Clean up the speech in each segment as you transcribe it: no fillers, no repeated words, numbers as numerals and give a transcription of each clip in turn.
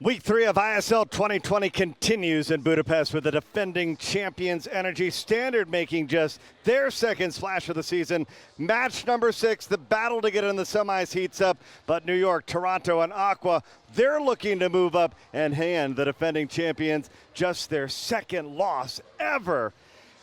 Week 3 of ISL 2020 continues in Budapest with the defending champions Energy Standard making just their second splash of the season. Match number 6, the battle to get in the semis heats up, but New York, Toronto, and Aqua, they're looking to move up and hand the defending champions just their second loss ever.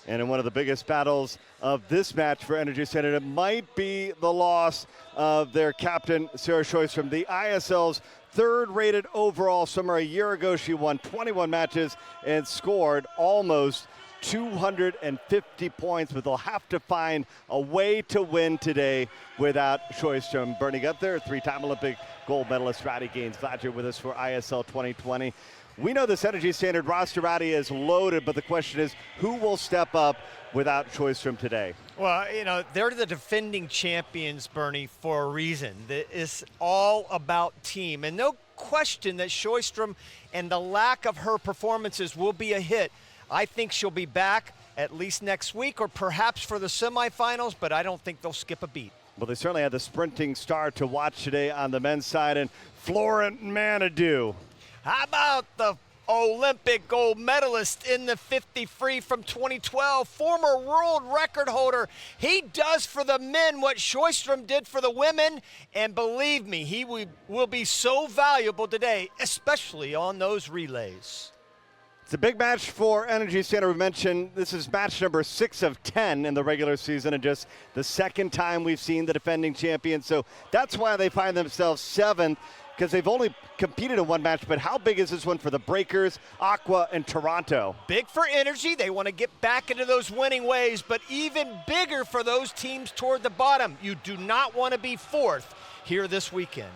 And in one of the biggest battles of this match for Energy Standard, it might be the loss of their captain, Sarah Sjoström, the ISL's third-rated overall swimmer. A year ago, she won 21 matches and scored almost 250 points, but they'll have to find a way to win today without Sjoström. Burning up there, three-time Olympic gold medalist Radi Gaines. Glad you're with us for ISL 2020. We know this Energy Standard roster, Radi, is loaded, but the question is, who will step up without Sjoström today? Well, you know, they're the defending champions, Bernie, for a reason. It's all about team. And no question that Sjoström and the lack of her performances will be a hit. I think she'll be back at least next week or perhaps for the semifinals, but I don't think they'll skip a beat. Well, they certainly had the sprinting star to watch today on the men's side, and Florent Manadou. How about the Olympic gold medalist in the 50 free from 2012, former world record holder? He does for the men what Sjoström did for the women, and believe me, he will be so valuable today, especially on those relays. It's a big match for Energy Standard. We mentioned this is match number 6 of 10 in the regular season, and just the second time we've seen the defending champions. So that's why they find themselves 7th, because they've only competed in one match. But how big is this one for the Breakers, Aqua, and Toronto? Big for Energy. They want to get back into those winning ways, but even bigger for those teams toward the bottom. You do not want to be 4th here this weekend.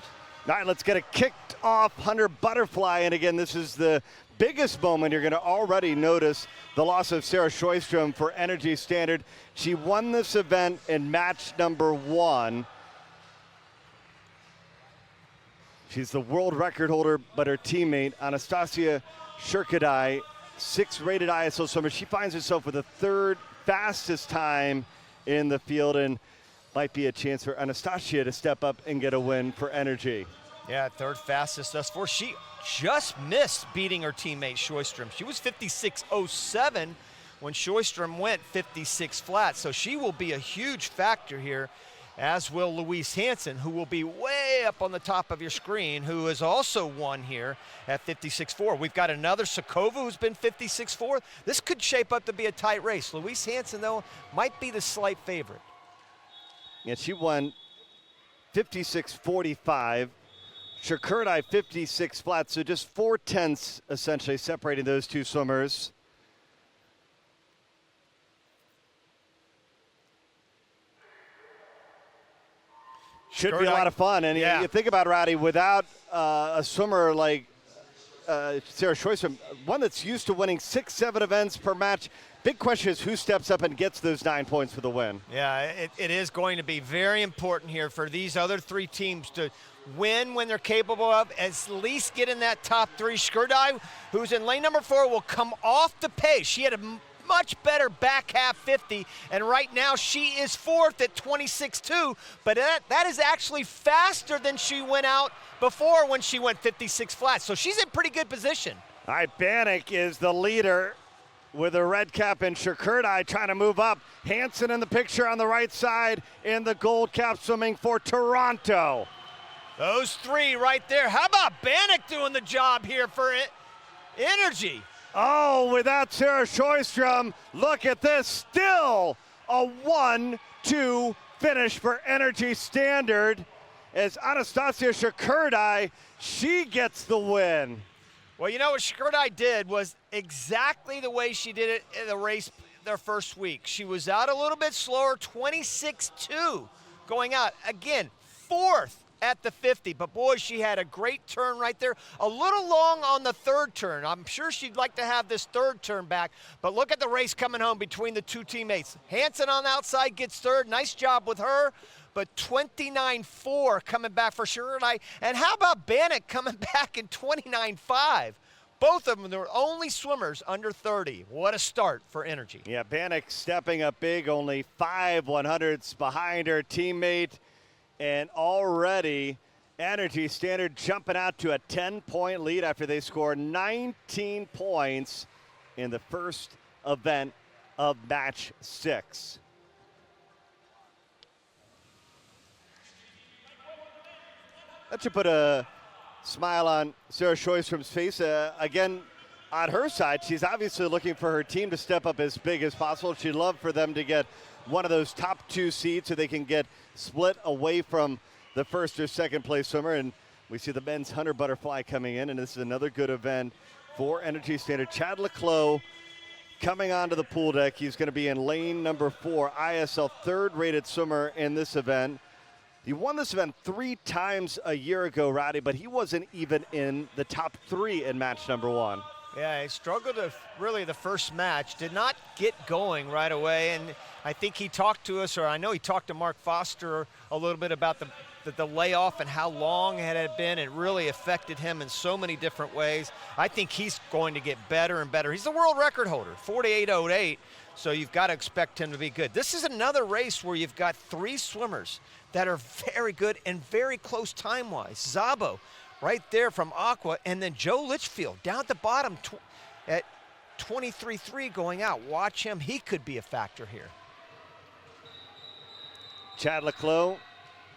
All right, let's get it kicked off. 100 butterfly, and again, this is the biggest moment. You're going to already notice the loss of Sarah Sjoström for Energy Standard. She won this event in match number 1. She's the world record holder, but her teammate, Anastasia Shurkadai, 6th-rated ISO swimmer, she finds herself with the 3rd fastest time in the field, and might be a chance for Anastasia to step up and get a win for Energy. Yeah, 3rd fastest thus far. She just missed beating her teammate Sjoström. She was 56.07 when Sjoström went 56 flat, so she will be a huge factor here, as will Louise Hansen, who will be way up on the top of your screen, who has also won here at 56.4. We've got another Sakova who's been 56.4. This could shape up to be a tight race. Louise Hansen, though, might be the slight favorite. Yeah, she won 56.45. Shurkadai 56 flat, so just 4/10 essentially separating those two swimmers. Should be a lot of fun, and you think about it, Rowdy, without a swimmer like Sarah Sjoström, one that's used to winning 6-7 events per match. Big question is who steps up and gets those 9 points for the win. Yeah, it is going to be very important here for these other 3 teams to win when they're capable of, at least get in that top 3. Shurkadai, who's in lane number 4, will come off the pace. She had a much better back half 50, and right now she is 4th at 26.2, but that is actually faster than she went out before when she went 56 flat, so she's in pretty good position. All right, Bannock is the leader with a red cap, and Shurkadai trying to move up. Hansen in the picture on the right side in the gold cap swimming for Toronto. Those 3 right there. How about Bannock doing the job here for Energy? Oh, without Sarah Sjoström, look at this. Still a 1-2 finish for Energy Standard as Anastasia Shurkadai, she gets the win. Well, you know what Shurkadai did was exactly the way she did it in the race their first week. She was out a little bit slower, 26.2 going out. Again, 4th at the 50, but boy, she had a great turn right there. A little long on the 3rd turn. I'm sure she'd like to have this 3rd turn back, but look at the race coming home between the 2 teammates. Hansen on the outside gets 3rd. Nice job with her, but 29.4 coming back for Shurkadai. And how about Bannock coming back in 29.5? Both of them, they're only swimmers under 30. What a start for Energy. Yeah, Bannock stepping up big, only 5 100ths behind her teammate. And already Energy Standard jumping out to a 10-point lead after they score 19 points in the first event of match 6. That should put a smile on Sarah Schoistrom's face. Again, on her side, she's obviously looking for her team to step up as big as possible. She'd love for them to get one of those top 2 seeds so they can get split away from the first or second place swimmer. And we see the men's 100 butterfly coming in, and this is another good event for Energy Standard. Chad Leclos coming onto the pool deck. He's going to be in lane number 4, ISL third-rated swimmer in this event. He won this event 3 times a year ago, Rowdy, but he wasn't even in the top 3 in match number 1. Yeah, he struggled really the first match, did not get going right away, and I think he talked to us, or I know he talked to Mark Foster a little bit about the layoff and how long it had been. It really affected him in so many different ways. I think he's going to get better and better. He's the world record holder, 48.08, so you've got to expect him to be good. This is another race where you've got 3 swimmers that are very good and very close time-wise. Szabo right there from Aqua, and then Joe Litchfield down at the bottom at 23.3 going out. Watch him. He could be a factor here. Chad Leclos,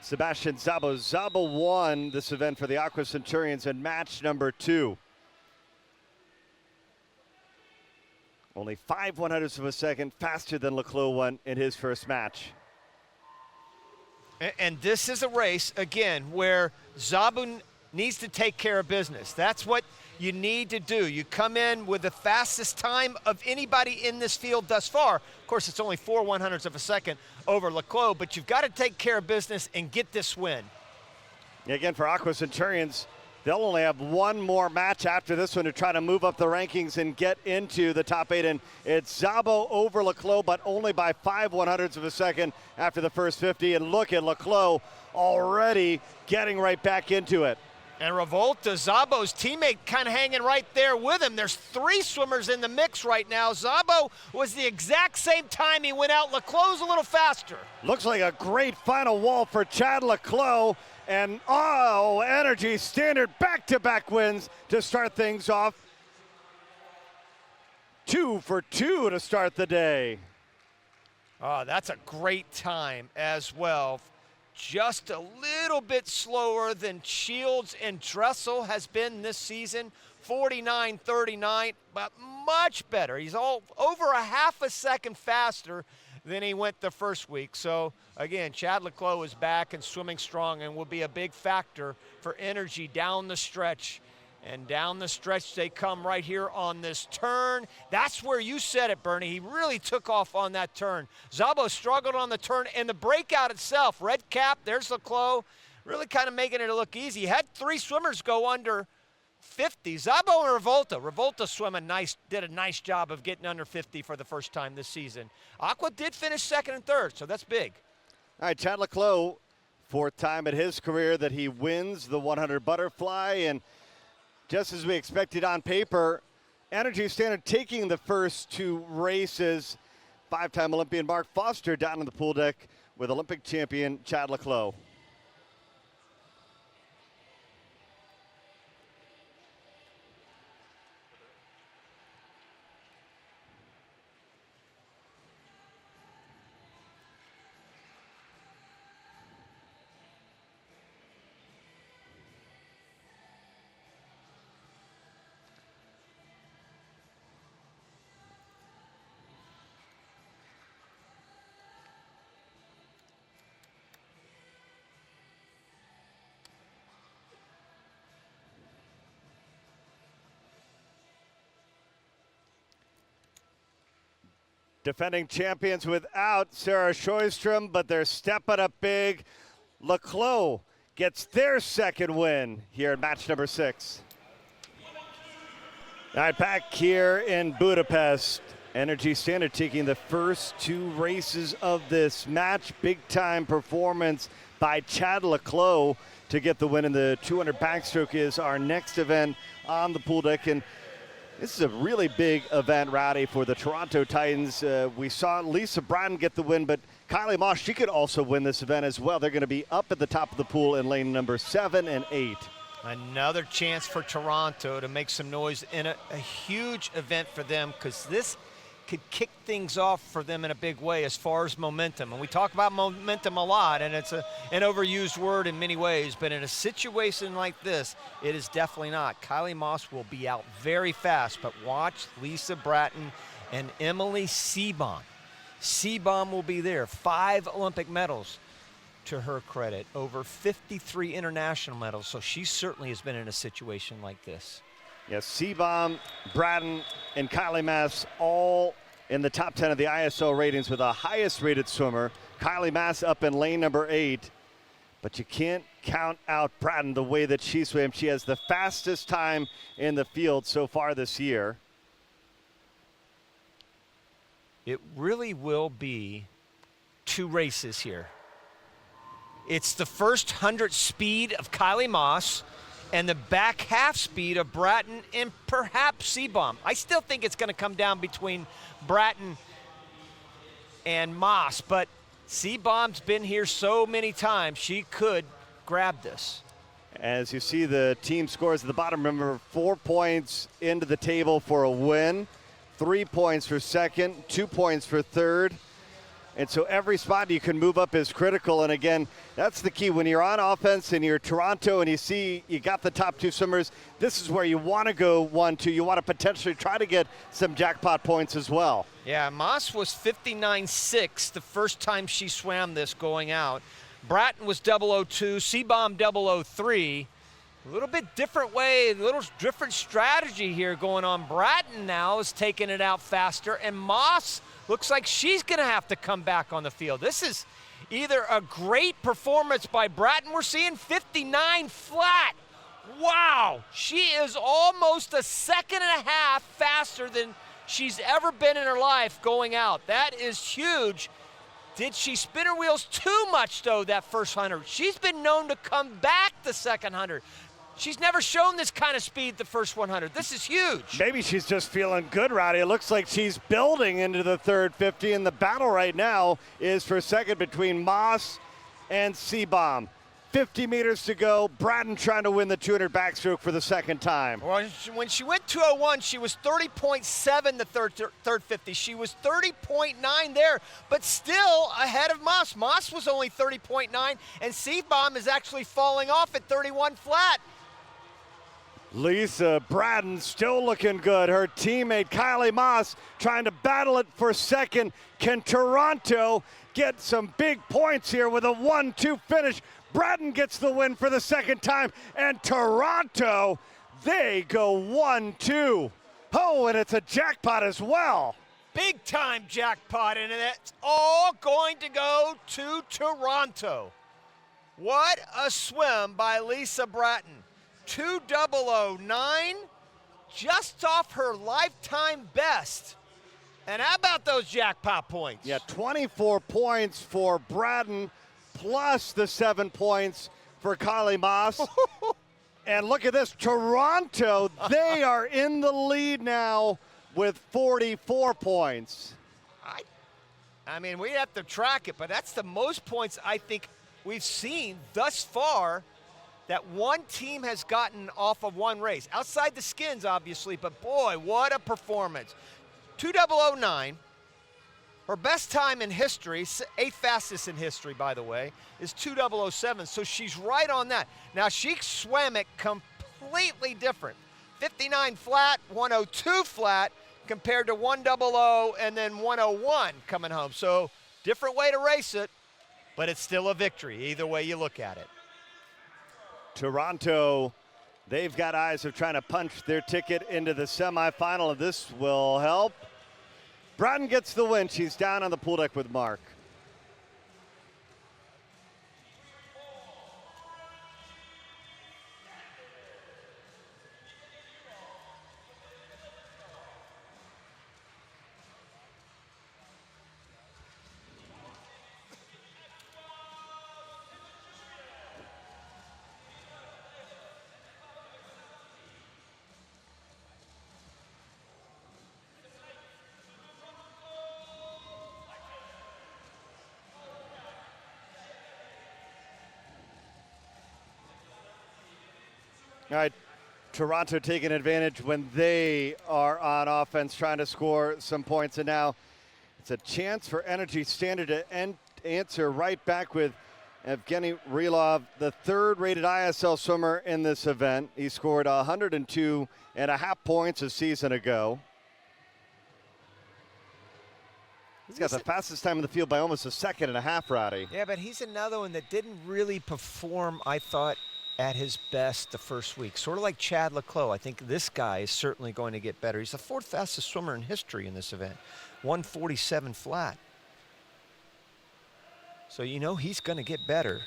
Sebastian Szabo. Szabo won this event for the Aqua Centurions in match number 2. Only 5/100ths of a second faster than Leclos won in his first match. And this is a race, again, where Szabo needs to take care of business. That's what you need to do. You come in with the fastest time of anybody in this field thus far. Of course, it's only 4/100ths of a second over Leclos, but you've got to take care of business and get this win. Again, for Aqua Centurions, they'll only have one more match after this one to try to move up the rankings and get into the top 8. And it's Szabo over Leclos, but only by 5/100ths of a second after the first 50. And look at Leclos already getting right back into it. And Revolta, Szabo's teammate, kind of hanging right there with him. There's 3 swimmers in the mix right now. Szabo was the exact same time he went out. Leclos a little faster. Looks like a great final wall for Chad Leclos. And Energy Standard back-to-back wins to start things off. 2 for 2 to start the day. Oh, that's a great time as well. Just a little bit slower than Shields and Dressel has been this season, 49.39, but much better. He's over a half a second faster than he went the first week. So again, Chad Leclos is back and swimming strong and will be a big factor for Energy down the stretch. And down the stretch they come right here on this turn. That's where you said it, Bernie. He really took off on that turn. Szabo struggled on the turn, and the breakout itself, red cap, there's Leclos, really kind of making it look easy. He had 3 swimmers go under 50. Szabo and Revolta did a nice job of getting under 50 for the first time this season. Aqua did finish 2nd and 3rd, so that's big. All right, Chad Leclos, 4th time in his career that he wins the 100 butterfly, and just as we expected on paper, Energy Standard taking the first 2 races. 5-time Olympian Mark Foster down on the pool deck with Olympic champion Chad Leclos. Defending champions without Sarah Schoistrom, but they're stepping up big. Leclos gets their 2nd win here in match number 6. All right, back here in Budapest. Energy Standard taking the first 2 races of this match. Big-time performance by Chad Leclos to get the win in the 200 backstroke is our next event on the pool deck. And this is a really big event, Rowdy, for the Toronto Titans. We saw Lisa Bratton get the win, but Kylie Moss, she could also win this event as well. They're going to be up at the top of the pool in lane number 7 and 8. Another chance for Toronto to make some noise in a huge event for them, because this could kick things off for them in a big way as far as momentum. And we talk about momentum a lot, and it's an overused word in many ways, but in a situation like this, it is definitely not. Kylie Moss will be out very fast, but watch Lisa Bratton and Emily Seebohm. Seebohm will be there, 5 Olympic medals to her credit, over 53 international medals, so she certainly has been in a situation like this. Yes, Seebohm, Bratton, and Kylie Moss all in the top 10 of the ISO ratings with the highest rated swimmer. Kylie Moss up in lane number 8, but you can't count out Bratton the way that she swam. She has the fastest time in the field so far this year. It really will be 2 races here. It's the first 100 speed of Kylie Moss and the back half speed of Bratton and perhaps Seebohm. I still think it's going to come down between Bratton and Moss, but Seebohm's been here so many times, she could grab this. As you see the team scores at the bottom, remember 4 points into the table for a win, 3 points for second, 2 points for third. And so every spot you can move up is critical. And again, that's the key. When you're on offense and you're Toronto and you see you got the top 2 swimmers, this is where you want to go 1-2. You want to potentially try to get some jackpot points as well. Yeah, Moss was 59.6 the first time she swam this going out. Bratton was 002, Seebohm 003. A little bit different way, a little different strategy here going on. Bratton now is taking it out faster, and Moss looks like she's going to have to come back on the field. This is either a great performance by Bratton. We're seeing 59 flat. Wow, she is almost a second and a half faster than she's ever been in her life going out. That is huge. Did she spin her wheels too much, though, that first 100? She's been known to come back the second 100. She's never shown this kind of speed the first 100. This is huge. Maybe she's just feeling good, Rowdy. It looks like she's building into the third 50, and the battle right now is for second between Moss and Seebohm. 50 meters to go. Bratton trying to win the 200 backstroke for the second time. Well, when she went 201, she was 30.7 the third 50. She was 30.9 there, but still ahead of Moss. Moss was only 30.9, and Seebohm is actually falling off at 31 flat. Lisa Bratton still looking good. Her teammate Kylie Moss trying to battle it for second. Can Toronto get some big points here with a 1-2 finish? Bratton gets the win for the second time, and Toronto, they go 1-2. Oh, and it's a jackpot as well. Big time jackpot, and it's all going to go to Toronto. What a swim by Lisa Bratton. 2:00.09, just off her lifetime best. And how about those jackpot points? Yeah, 24 points for Bratton, plus the 7 points for Kylie Moss. And look at this, Toronto, they are in the lead now with 44 points. I mean, we have to track it, but that's the most points I think we've seen thus far that one team has gotten off of one race. Outside the skins, obviously, but boy, what a performance. 2:00.09. Her best time in history, 8th fastest in history, by the way, is 2:00.07, so she's right on that. Now, she swam it completely different. 59 flat, 102 flat, compared to 1:00 and then 101 coming home. So, different way to race it, but it's still a victory, either way you look at it. Toronto, they've got eyes of trying to punch their ticket into the semifinal, and this will help. Bratton gets the win. She's down on the pool deck with Mark. All right, Toronto taking advantage when they are on offense, trying to score some points. And now it's a chance for Energy Standard to answer right back with Evgeny Rylov, the third-rated ISL swimmer in this event. He scored 102.5 points a season ago. He's got the fastest time in the field by almost a second and a half, Roddy. Yeah, but he's another one that didn't really perform, I thought, at his best the first week. Sort of like Chad Leclos. I think this guy is certainly going to get better. He's the fourth fastest swimmer in history in this event, 147 flat. So you know he's going to get better.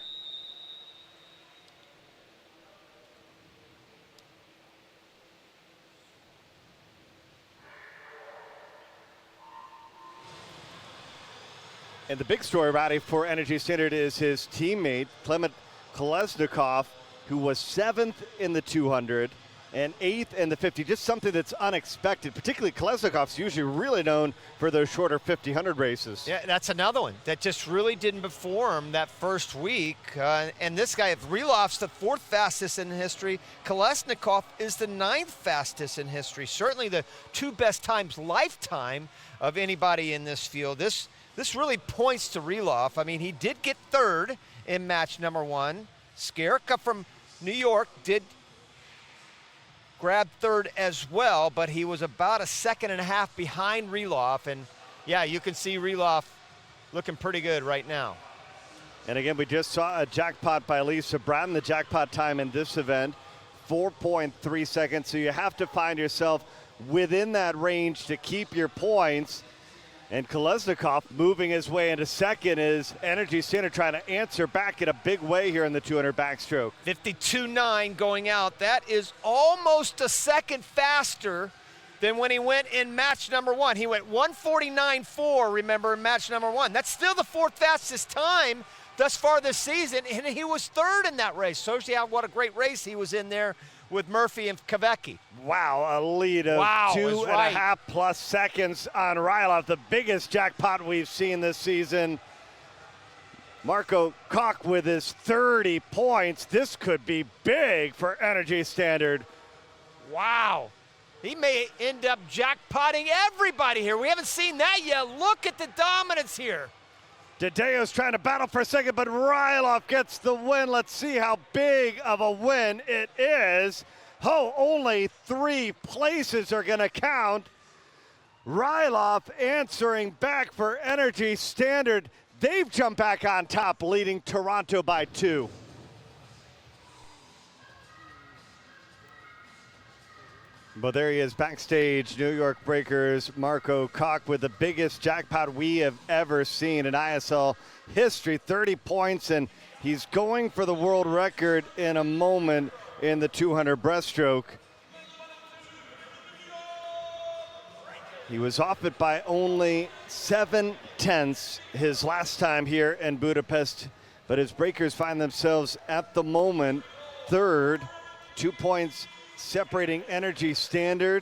And the big story, Roddy, for Energy Standard is his teammate, Clement Kolesnikov, who was 7th in the 200 and 8th in the 50. Just something that's unexpected. Particularly Kolesnikov's usually really known for those shorter 50-100 races. Yeah, that's another one that just really didn't perform that first week. And this guy, if Rylov's the 4th fastest in history, Kolesnikov is the 9th fastest in history. Certainly the 2 best times lifetime of anybody in this field. This really points to Rylov. I mean, he did get 3rd in match number 1. Skarka from New York did grab 3rd as well, but he was about a second and a half behind Rylov. And yeah, you can see Rylov looking pretty good right now. And again, we just saw a jackpot by Lisa Bratton. The jackpot time in this event, 4.3 seconds. So you have to find yourself within that range to keep your points. And Kolesnikov moving his way into second is Energy Standard trying to answer back in a big way here in the 200 backstroke. 52.9 going out. That is almost a second faster than when he went in match number 1. He went 149.4, remember, in match number 1. That's still the 4th fastest time thus far this season, and he was 3rd in that race. So see what a great race he was in there with Murphy and Kvecki. Wow, a lead of 2.5 plus seconds on Rylov, the biggest jackpot we've seen this season. Marco Koch with his 30 points. This could be big for Energy Standard. Wow. He may end up jackpotting everybody here. We haven't seen that yet. Look at the dominance here. Dedeo's trying to battle for a second, but Rylov gets the win. Let's see how big of a win it is. Oh, only 3 places are going to count. Rylov answering back for Energy Standard. They've jumped back on top, leading Toronto by 2. But there he is backstage, New York Breakers, Marco Koch with the biggest jackpot we have ever seen in ISL history, 30 points, and he's going for the world record in a moment in the 200 breaststroke. He was off it by only 7/10 his last time here in Budapest, but his Breakers find themselves at the moment 3rd, 2 points separating Energy Standard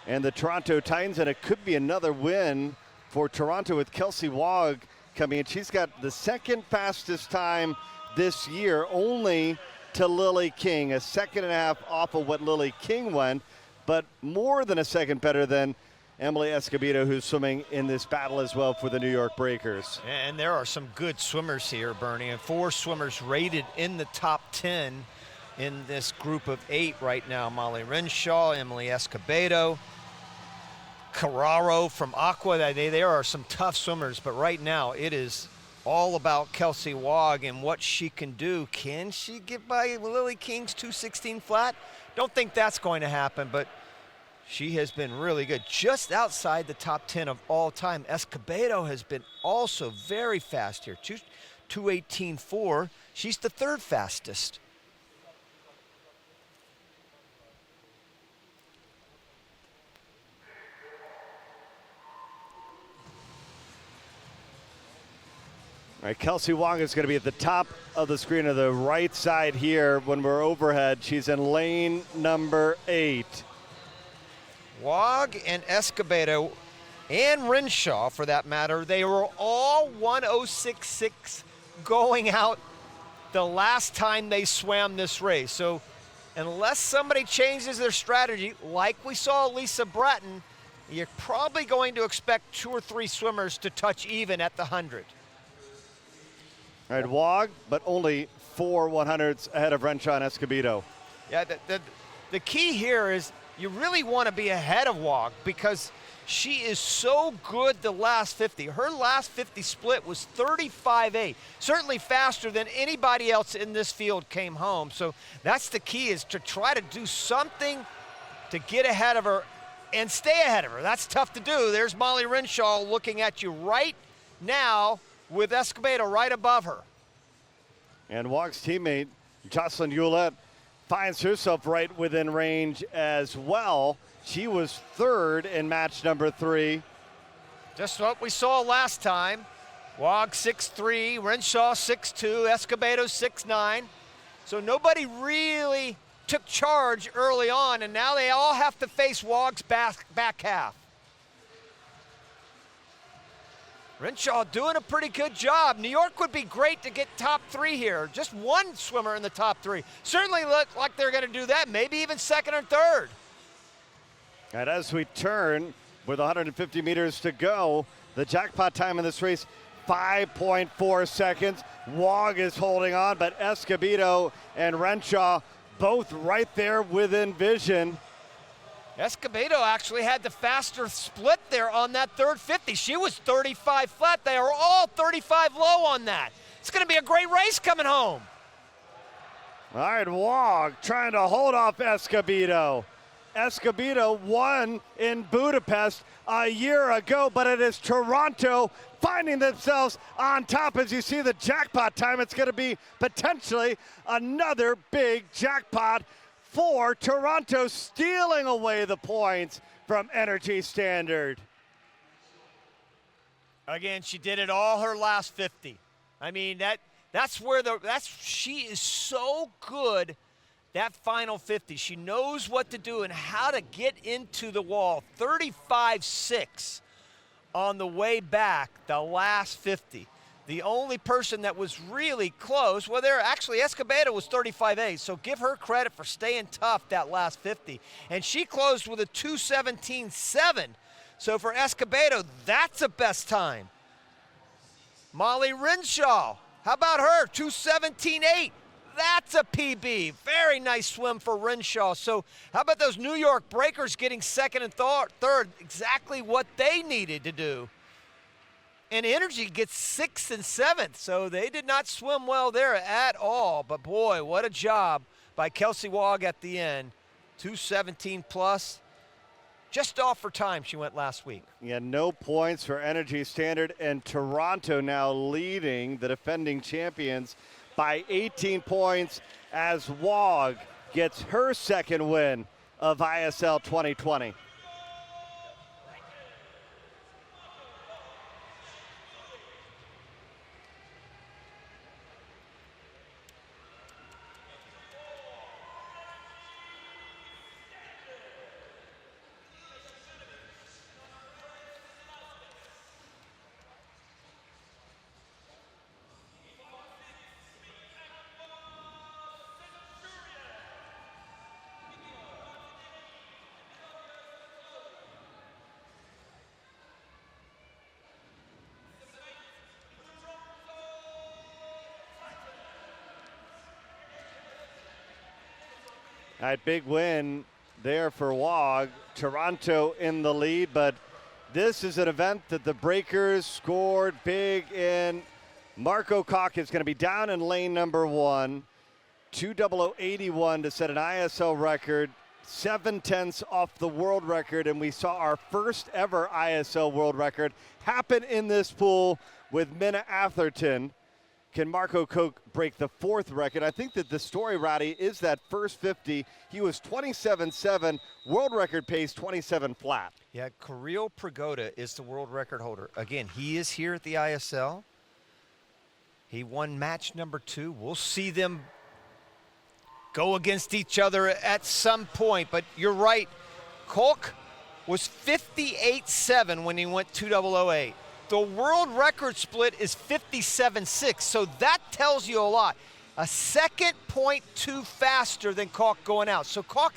and the Toronto Titans, and it could be another win for Toronto with Kelsey Wog coming in. She's got the 2nd fastest time this year, only to Lily King, a second and a half off of what Lily King went, but more than a second better than Emily Escobedo, who's swimming in this battle as well for the New York Breakers. And there are some good swimmers here, Bernie, and 4 swimmers rated in the top 10 in this group of 8 right now. Molly Renshaw, Emily Escobedo, Carraro from Aqua. There are some tough swimmers, but right now it is all about Kelsey Wog and what she can do. Can she get by Lily King's 216 flat? Don't think that's going to happen, but she has been really good. Just outside the top 10 of all time. Escobedo has been also very fast here. 218.4. She's the 3rd fastest. All right, Kelsey Wong is going to be at the top of the screen of the right side here when we're overhead. She's in lane number 8. Wog and Escobedo and Renshaw, for that matter, they were all 1:06.6 going out the last time they swam this race. So unless somebody changes their strategy, like we saw Lisa Bratton, you're probably going to expect 2 or 3 swimmers to touch even at the 100. All right, Wog, but only 4 100s ahead of Renshaw and Escobedo. Yeah, the key here is you really want to be ahead of Wog because she is so good the last 50. Her last 50 split was 35.8, certainly faster than anybody else in this field came home. So that's the key, is to try to do something to get ahead of her and stay ahead of her. That's tough to do. There's Molly Renshaw looking at you right now with Escobedo right above her. And Wog's teammate, Jocelyn Hewlett, finds herself right within range as well. She was 3rd in match number 3. Just what we saw last time. Wog 6'3", Renshaw 6'2", Escobedo 6'9". So nobody really took charge early on, and now they all have to face Wog's back half. Renshaw doing a pretty good job. New York would be great to get top 3 here. Just one swimmer in the top 3. Certainly look like they're going to do that, maybe even 2nd or 3rd. And as we turn, with 150 meters to go, the jackpot time in this race, 5.4 seconds. Wog is holding on, but Escobedo and Renshaw both right there within vision. Escobedo actually had the faster split there on that 3rd 50. She was 35 flat. They are all 35 low on that. It's going to be a great race coming home. All right, Wog trying to hold off Escobedo. Escobedo won in Budapest a year ago, but it is Toronto finding themselves on top. As you see the jackpot time, it's going to be potentially another big jackpot for Toronto, stealing away the points from Energy Standard. Again, she did it all her last 50. I mean, she is so good. That final 50, she knows what to do and how to get into the wall. 35.6 on the way back, the last 50. The only person that was really close, well, actually Escobedo was 35.8, so give her credit for staying tough that last 50. And she closed with a 2:17.7. So for Escobedo, that's a best time. Molly Renshaw, how about her? 2:17.8. That's a PB. Very nice swim for Renshaw. So how about those New York breakers getting 2nd and 3rd? Exactly what they needed to do. And Energy gets 6th and 7th, so they did not swim well there at all. But boy, what a job by Kelsey Wog at the end. 2:17 plus. Just off her time she went last week. Yeah, no points for Energy Standard, and Toronto now leading the defending champions by 18 points as Wog gets her 2nd win of ISL 2020. All right, big win there for Wog. Toronto in the lead, but this is an event that the breakers scored big in. Marco Koch is going to be down in lane number 1. 2:00.81 to set an ISL record, 7/10 off the world record, and we saw our first ever ISL world record happen in this pool with Minna Atherton. Can Marco Koch break the 4th record? I think that the story, Roddy, is that first 50. He was 27.7, world record pace 27 flat. Yeah, Kirill Prigoda is the world record holder. Again, he is here at the ISL. He won match number 2. We'll see them go against each other at some point, but you're right. Koch was 58.7 when he went 2:00.08. The world record split is 57.6, so that tells you a lot. a 2.2 faster than Kalk going out. So Kalk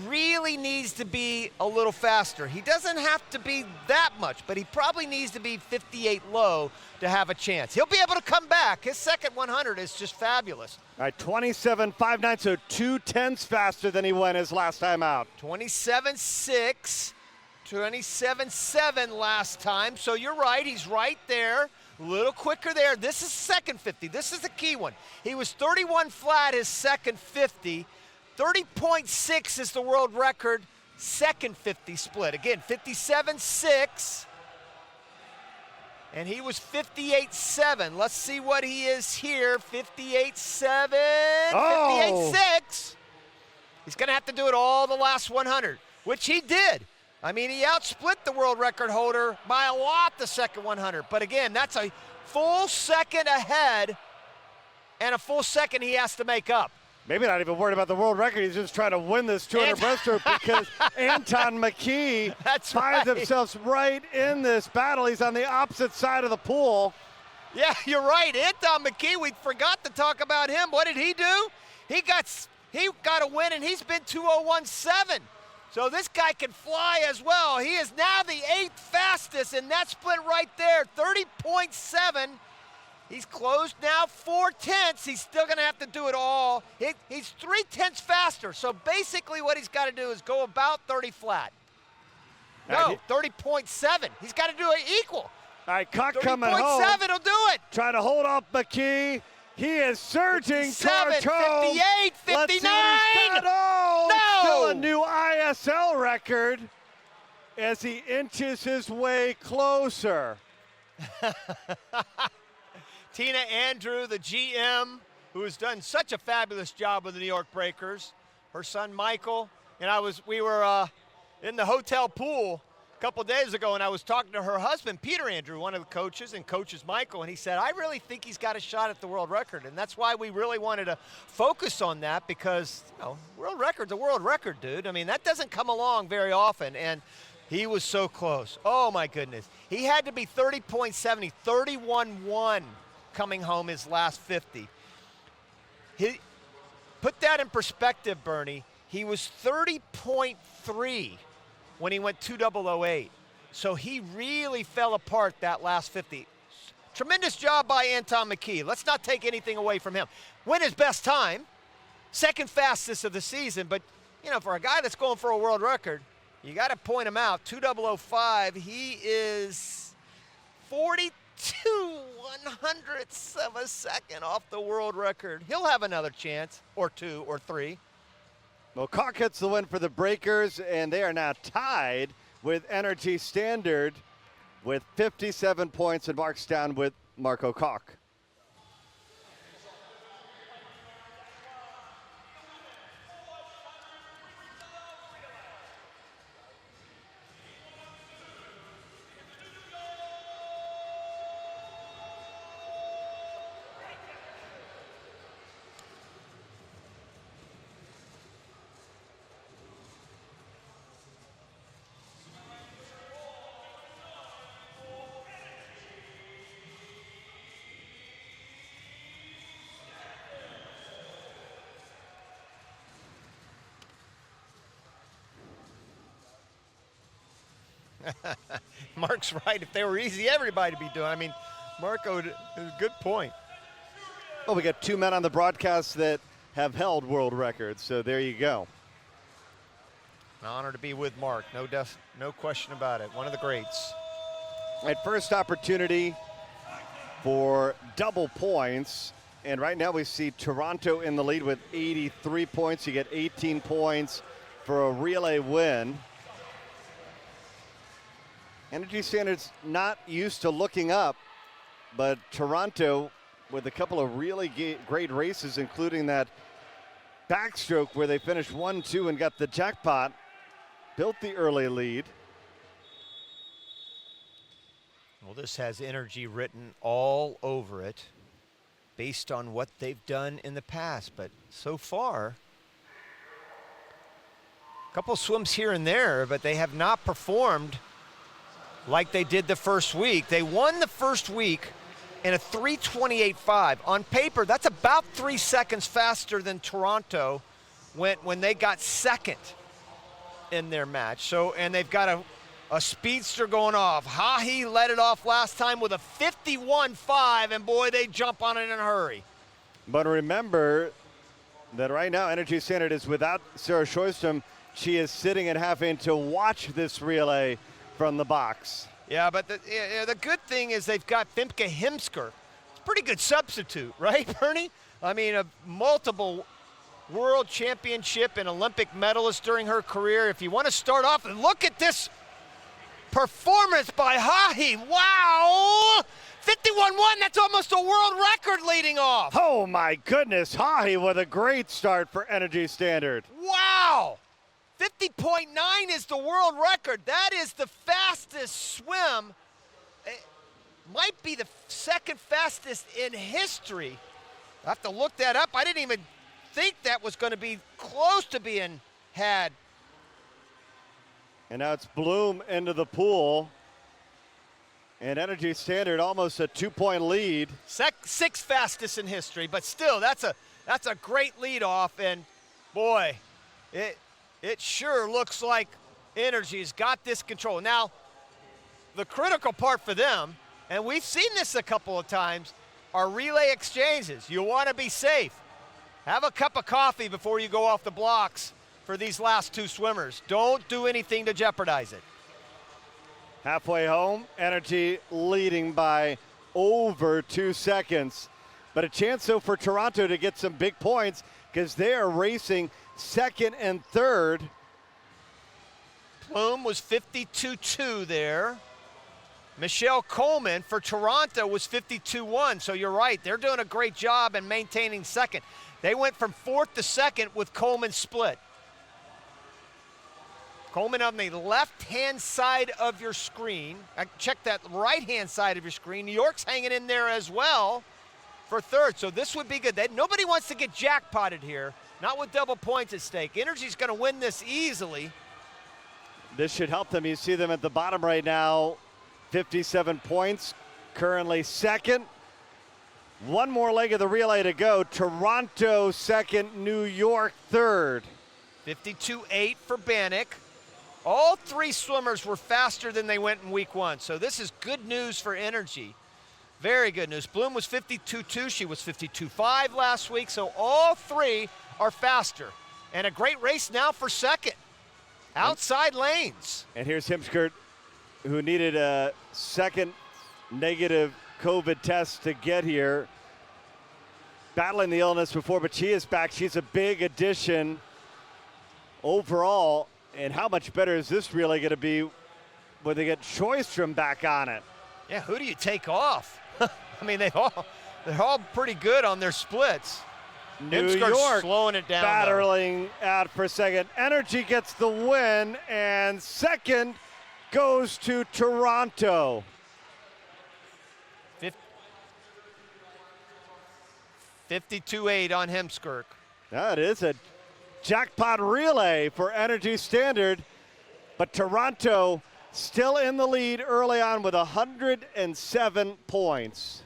really needs to be a little faster. He doesn't have to be that much, but he probably needs to be 58 low to have a chance. He'll be able to come back. His second 100 is just fabulous. All right, 27.59, so 2/10 faster than he went his last time out. 27.6, 27.7 last time. So you're right, he's right there. A little quicker there. This is second 50. This is the key one. He was 31 flat his second 50. 30.6 is the world record, second 50 split. Again, 57.6, and he was 58.7. Let's see what he is here, 58.7, 58.6. He's gonna have to do it all the last 100, which he did. I mean, he outsplit the world record holder by a lot the second 100. But again, that's a full second ahead and a full second he has to make up. Maybe not even worried about the world record. He's just trying to win this 200 breaststroke because Anton McKee finds himself right in this battle. He's on the opposite side of the pool. Yeah, you're right. Anton McKee, we forgot to talk about him. What did he do? He got a win, and he's been 2:01.7. So this guy can fly as well. He is now the 8th fastest in that split right there, 30.7. He's closed now 4/10. He's still going to have to do it all. He's 3/10 faster. So basically what he's got to do is go about 30 flat. No, 30.7. He's got to do it equal. All right, Kalk coming home. 30.7 will do it. Trying to hold off McKee. He is surging 57, towards home. 58, 59. Let's see what he's got. Oh, No. still a new ISL record as he inches his way closer. Tina Andrew, the GM, who has done such a fabulous job with the New York Breakers. Her son Michael and we were in the hotel pool a couple days ago, and I was talking to her husband, Peter Andrew, one of the coaches, and coaches Michael, and he said, I really think he's got a shot at the world record, and that's why we really wanted to focus on that because, world record's a world record, dude. I mean, that doesn't come along very often, and he was so close. Oh, my goodness. He had to be 30.70, 31.1 coming home his last 50. Put that in perspective, Bernie. He was 30.3 when he went 2:00.08. So he really fell apart that last 50. Tremendous job by Anton McKee. Let's not take anything away from him. Win his best time, second fastest of the season, but for a guy that's going for a world record, you got to point him out. 2:00.05, he is 42/100ths of a second off the world record. He'll have another chance, or 2 or 3. Well, Kalk gets the win for the Breakers, and they are now tied with Energy Standard with 57 points and marks down with Marco Kalk. Mark's right. If they were easy, everybody would be doing. I mean, Marco, is a good point. Well, we got 2 men on the broadcast that have held world records, so there you go. An honor to be with Mark. No question about it. One of the greats. All right, first opportunity for double points. And right now we see Toronto in the lead with 83 points. You get 18 points for a relay win. Energy Standard's not used to looking up, but Toronto, with a couple of really great races, including that backstroke where they finished 1-2 and got the jackpot, built the early lead. Well, this has energy written all over it based on what they've done in the past, but so far, a couple swims here and there, but they have not performed like they did the first week. They won the first week and a 3:28.5. On paper, that's about 3 seconds faster than Toronto when they got second in their match. So, and they've got a speedster going off. Hahi led it off last time with a 51.5, and boy, they jump on it in a hurry. But remember that right now Energy Standard is without Sarah Sjöström. She is sitting and having to watch this relay from the box. Yeah, but the good thing is they've got Femke Hemsker. It's a pretty good substitute, right, Bernie? I mean, a multiple world championship and Olympic medalist during her career. If you want to start off, and look at this performance by Hahi. Wow! 51.1, that's almost a world record leading off. Oh my goodness, Hahi with a great start for Energy Standard. Wow! 50.9 is the world record. That is the fastest swim. It might be the second fastest in history. I have to look that up. I didn't even think that was going to be close to being had. And now it's Bloom into the pool. And Energy Standard almost a 2-point lead. Sixth fastest in history, but still, that's a great lead off. And boy, it sure looks like Energy's got this control. Now, the critical part for them, and we've seen this a couple of times, are relay exchanges. You want to be safe. Have a cup of coffee before you go off the blocks for these last two swimmers. Don't do anything to jeopardize it. Halfway home, Energy leading by over 2 seconds. But a chance, though, for Toronto to get some big points because they are racing second and third. Bloom was 52.2 there. Michelle Coleman for Toronto was 52.1. So you're right, they're doing a great job in maintaining second. They went from fourth to second with Coleman split. Coleman on the left-hand side of your screen. Check that right-hand side of your screen. New York's hanging in there as well for third. So this would be good. Nobody wants to get jackpotted here. Not with double points at stake. Energy's going to win this easily. This should help them. You see them at the bottom right now. 57 points, currently second. One more leg of the relay to go. Toronto second, New York third. 52.8 for Bannock. All three swimmers were faster than they went in week one. So this is good news for Energy. Very good news. Bloom was 52.2. She was 52.5 last week. So all three are faster. And a great race now for second. Outside lanes. And here's Hemsker, who needed a second negative COVID test to get here. Battling the illness before, but she is back. She's a big addition overall. And how much better is this really going to be when they get Sjöström back on it? Yeah, who do you take off? I mean, they're all pretty good on their splits. New York slowing it down. Battling out for second. Energy gets the win, and second goes to Toronto. 52.8 on Hemsker. That is a jackpot relay for Energy Standard, but Toronto still in the lead early on with 107 points.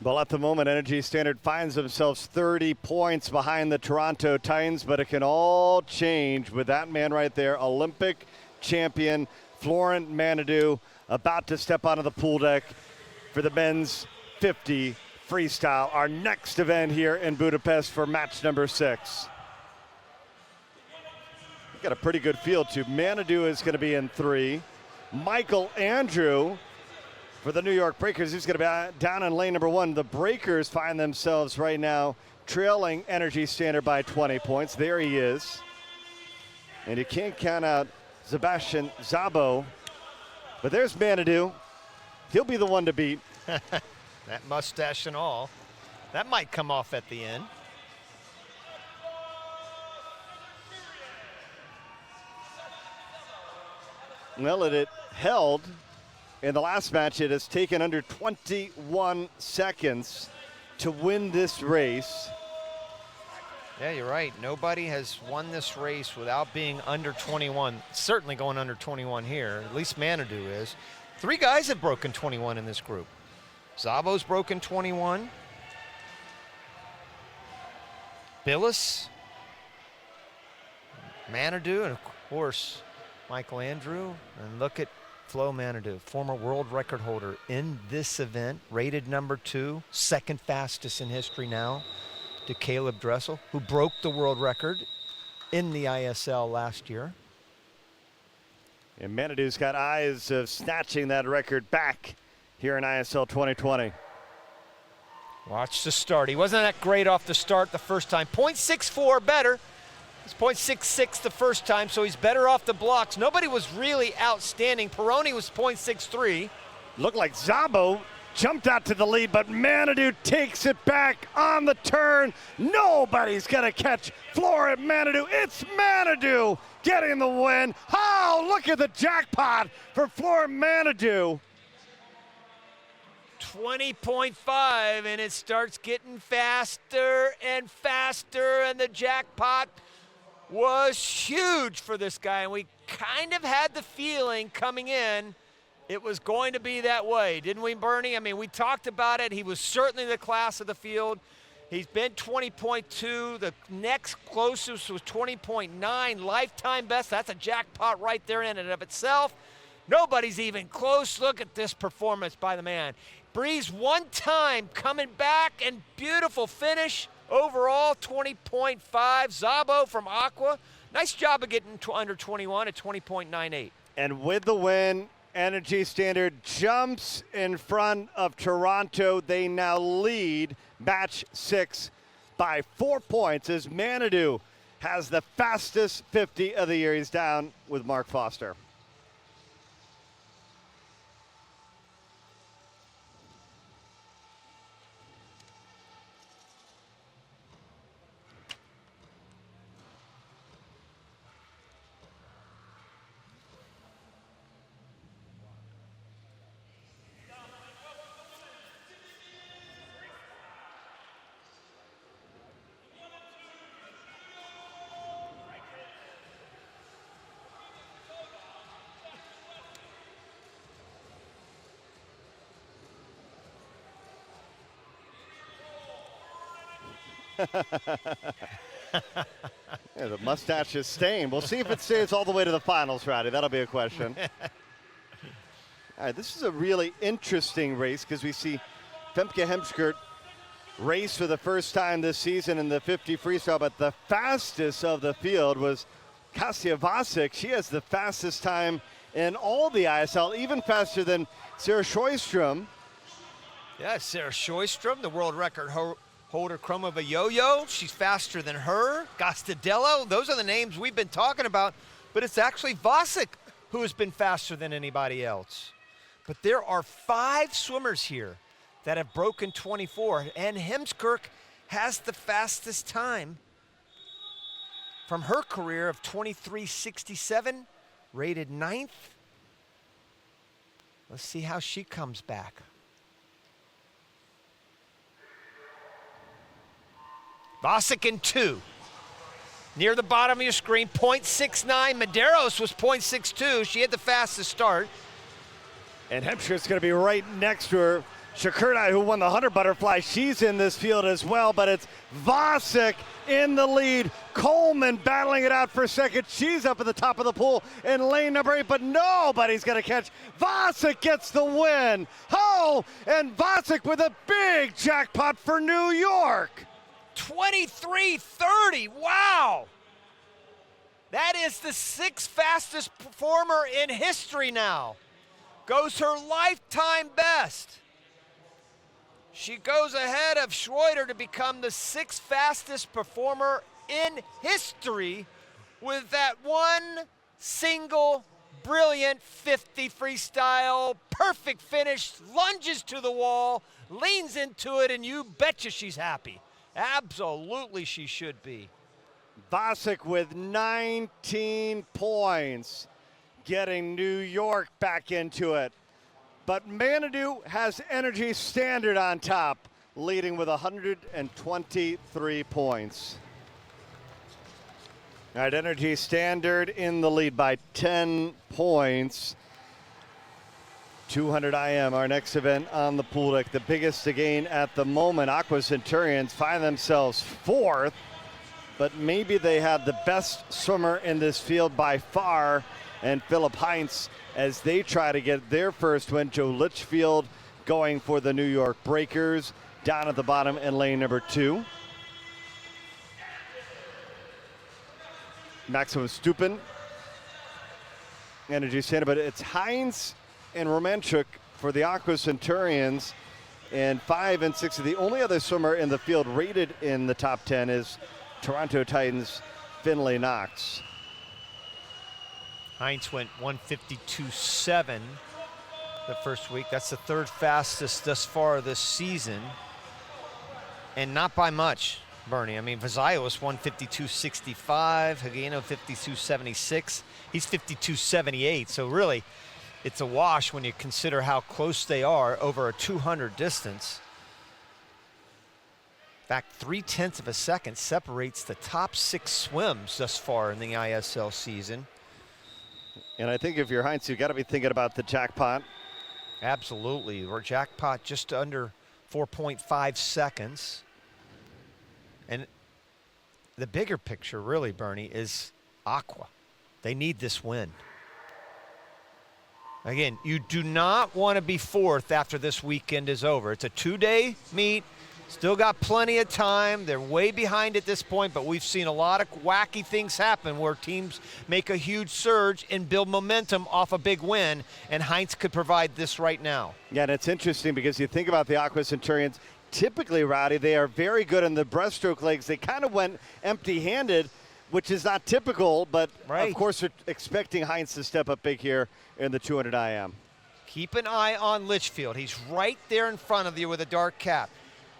Well, at the moment, Energy Standard finds themselves 30 points behind the Toronto Titans, but it can all change with that man right there, Olympic champion Florent Manadou, about to step onto the pool deck for the men's 50 freestyle, our next event here in Budapest for match number 6. Got a pretty good field too. Manadou is going to be in 3. Michael Andrew for the New York Breakers, he's going to be down in lane number 1. The Breakers find themselves right now trailing Energy Standard by 20 points. There he is. And you can't count out Sebastian Szabo. But there's Manadou. He'll be the one to beat. That mustache and all. That might come off at the end. Well, it held in the last match. It has taken under 21 seconds to win this race. Yeah, you're right. Nobody has won this race without being under 21. Certainly going under 21 here. At least Manadou is. 3 guys have broken 21 in this group. Szabo's broken 21. Billis, Manadou, and of course, Michael Andrew. And look at Flo Manadou, former world record holder in this event, rated number 2, second fastest in history now to Caleb Dressel, who broke the world record in the ISL last year. And Manadou's got eyes of snatching that record back here in ISL 2020. Watch the start. He wasn't that great off the start the first time. 0.64 better. It's 0.66 the first time, so he's better off the blocks. Nobody was really outstanding. Peroni was 0.63. Looked like Szabo jumped out to the lead, but Manadou takes it back on the turn. Nobody's going to catch Flora Manadou. It's Manadou getting the win. Oh, look at the jackpot for Flora Manadou. 20.5, and it starts getting faster and faster, and the jackpot was huge for this guy, and we kind of had the feeling coming in it was going to be that way, didn't we, Bernie? I mean, we talked about it. He was certainly the class of the field. He's been 20.2. The next closest was 20.9, lifetime best. That's a jackpot right there in and of itself. Nobody's even close. Look at this performance by the man. Breeze one time coming back, and beautiful finish. Overall, 20.5. Szabo from Aqua. Nice job of getting under 21 at 20.98. And with the win, Energy Standard jumps in front of Toronto. They now lead match 6 by 4 points as Manadou has the fastest 50 of the year. He's down with Mark Foster. Yeah, the mustache is stained. We'll see if it stays all the way to the finals, Roddy. That'll be a question. All right, this is a really interesting race because we see Femke Hemskert race for the first time this season in the 50 freestyle, but the fastest of the field was Kasia Vasek. She has the fastest time in all the ISL, even faster than Sarah Sjöström. Yeah, Sarah Sjöström, the world record holder, Kromova Yo-Yo. She's faster than her. Gastadello, those are the names we've been talking about, but it's actually Vasek who has been faster than anybody else. But there are 5 swimmers here that have broken 24, and Hemskirk has the fastest time from her career of 23.67, rated 9th. Let's see how she comes back. Vasek in 2. Near the bottom of your screen, 0.69. Medeiros was 0.62. She had the fastest start. And Hemskert's going to be right next to her. Shakurtai, who won the 100 butterfly, she's in this field as well, but it's Vasek in the lead. Coleman battling it out for second. She's up at the top of the pool in lane number 8, but nobody's going to catch. Vasek gets the win. Oh, and Vasek with a big jackpot for New York. 23.30, wow! That is the 6th fastest performer in history now. Goes her lifetime best. She goes ahead of Schroeder to become the 6th fastest performer in history with that one single brilliant 50 freestyle, perfect finish, lunges to the wall, leans into it, and you betcha she's happy. Absolutely she should be. Vasek with 19 points, getting New York back into it. But Manadou has Energy Standard on top, leading with 123 points. All right, Energy Standard in the lead by 10 points. 200 IM, our next event on the pool deck. The biggest to gain at the moment. Aqua Centurions find themselves fourth, but maybe they have the best swimmer in this field by far, and Philip Heinz, as they try to get their first win. Joe Litchfield going for the New York Breakers down at the bottom in lane number 2. Maximum Stupin, Energy Standard, but it's Heinz and Romanchuk for the Aqua Centurions, and 5 and 6. The only other swimmer in the field rated in the top 10 is Toronto Titans' Finlay Knox. Heinz went 152.7 the first week. That's the third fastest thus far this season, and not by much, Bernie. I mean, Vazayo was 152.65, Higueno 52.76. He's 52.78, so really it's a wash when you consider how close they are over a 200 distance. In fact, 0.3 of a second separates the top 6 swims thus far in the ISL season. And I think if you're Heinz, you've got to be thinking about the jackpot. Absolutely. We're jackpot just under 4.5 seconds. And the bigger picture, really, Bernie, is Aqua. They need this win. Again, you do not want to be fourth after this weekend is over. It's a 2-day meet. Still got plenty of time. They're way behind at this point, but we've seen a lot of wacky things happen where teams make a huge surge and build momentum off a big win, and Heinz could provide this right now. Yeah, and it's interesting because you think about the Aqua Centurions. Typically, Rowdy, they are very good in the breaststroke legs. They kind of went empty-handed, which is not typical, but of course they're expecting Heinz to step up big here in the 200 IM. Keep an eye on Litchfield. He's right there in front of you with a dark cap.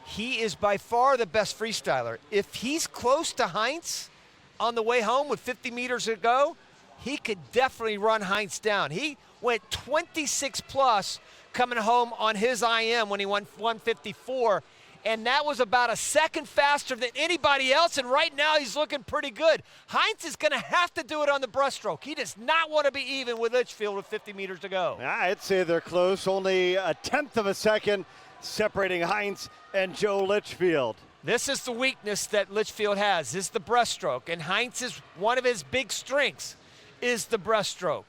He is by far the best freestyler. If he's close to Heinz on the way home with 50 meters to go, he could definitely run Heinz down. He went 26 plus coming home on his IM when he went 154, and that was about a second faster than anybody else, and right now he's looking pretty good. Heinz is going to have to do it on the breaststroke. He does not want to be even with Litchfield with 50 meters to go. I'd say they're close, only a 1/10 of a second separating Heinz and Joe Litchfield. This is the weakness that Litchfield has, is the breaststroke, and Heinz is one of his big strengths is the breaststroke.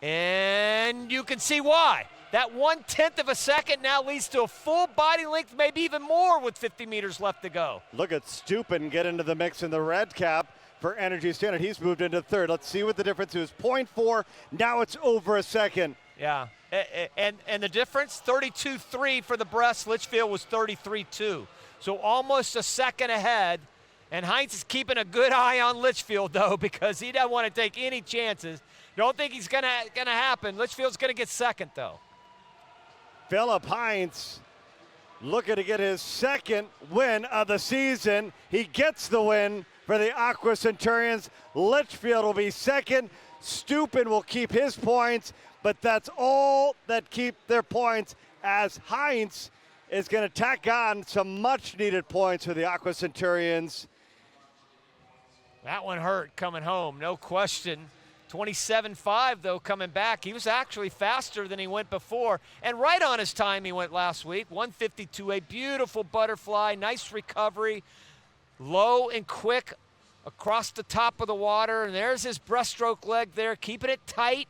And you can see why. That 1/10 of a second now leads to a full body length, maybe even more with 50 meters left to go. Look at Stupin get into the mix in the red cap for Energy Standard. He's moved into third. Let's see what the difference is. 0.4, now it's over a second. Yeah, and the difference, 32.3 for the breast. Litchfield was 33.2. So almost a second ahead. And Heinz is keeping a good eye on Litchfield, though, because he doesn't want to take any chances. Don't think he's gonna happen. Litchfield's gonna get second, though. Philip Heinz looking to get his second win of the season. He gets the win for the Aqua Centurions. Litchfield will be second. Stupin will keep his points, but that's all that keep their points, as Heinz is going to tack on some much-needed points for the Aqua Centurions. That one hurt coming home, no question. 27.5, though, coming back. He was actually faster than he went before, and right on his time he went last week. 152, a beautiful butterfly, nice recovery, low and quick across the top of the water, and there's his breaststroke leg there, keeping it tight,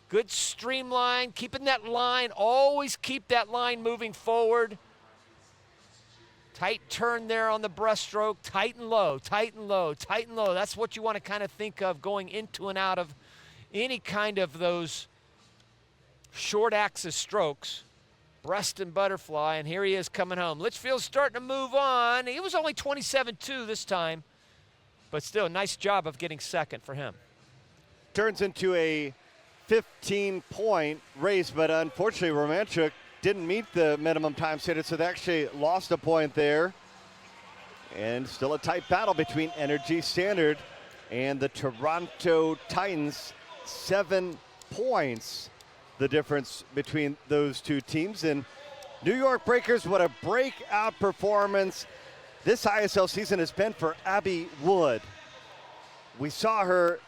good streamline, keeping that line, always keep that line moving forward. Tight turn there on the breaststroke, tight and low, tight and low, tight and low. That's what you want to kind of think of going into and out of any kind of those short axis strokes. Breast and butterfly, and here he is coming home. Litchfield's starting to move on. He was only 27.2 this time, but still a nice job of getting second for him. Turns into a 15-point race, but unfortunately Romanchuk didn't meet the minimum time standard, so they actually lost a point there. And still a tight battle between Energy Standard and the Toronto Titans. 7 points, the difference between those two teams. And New York Breakers, what a breakout performance this ISL season has been for Abby Wood. We saw her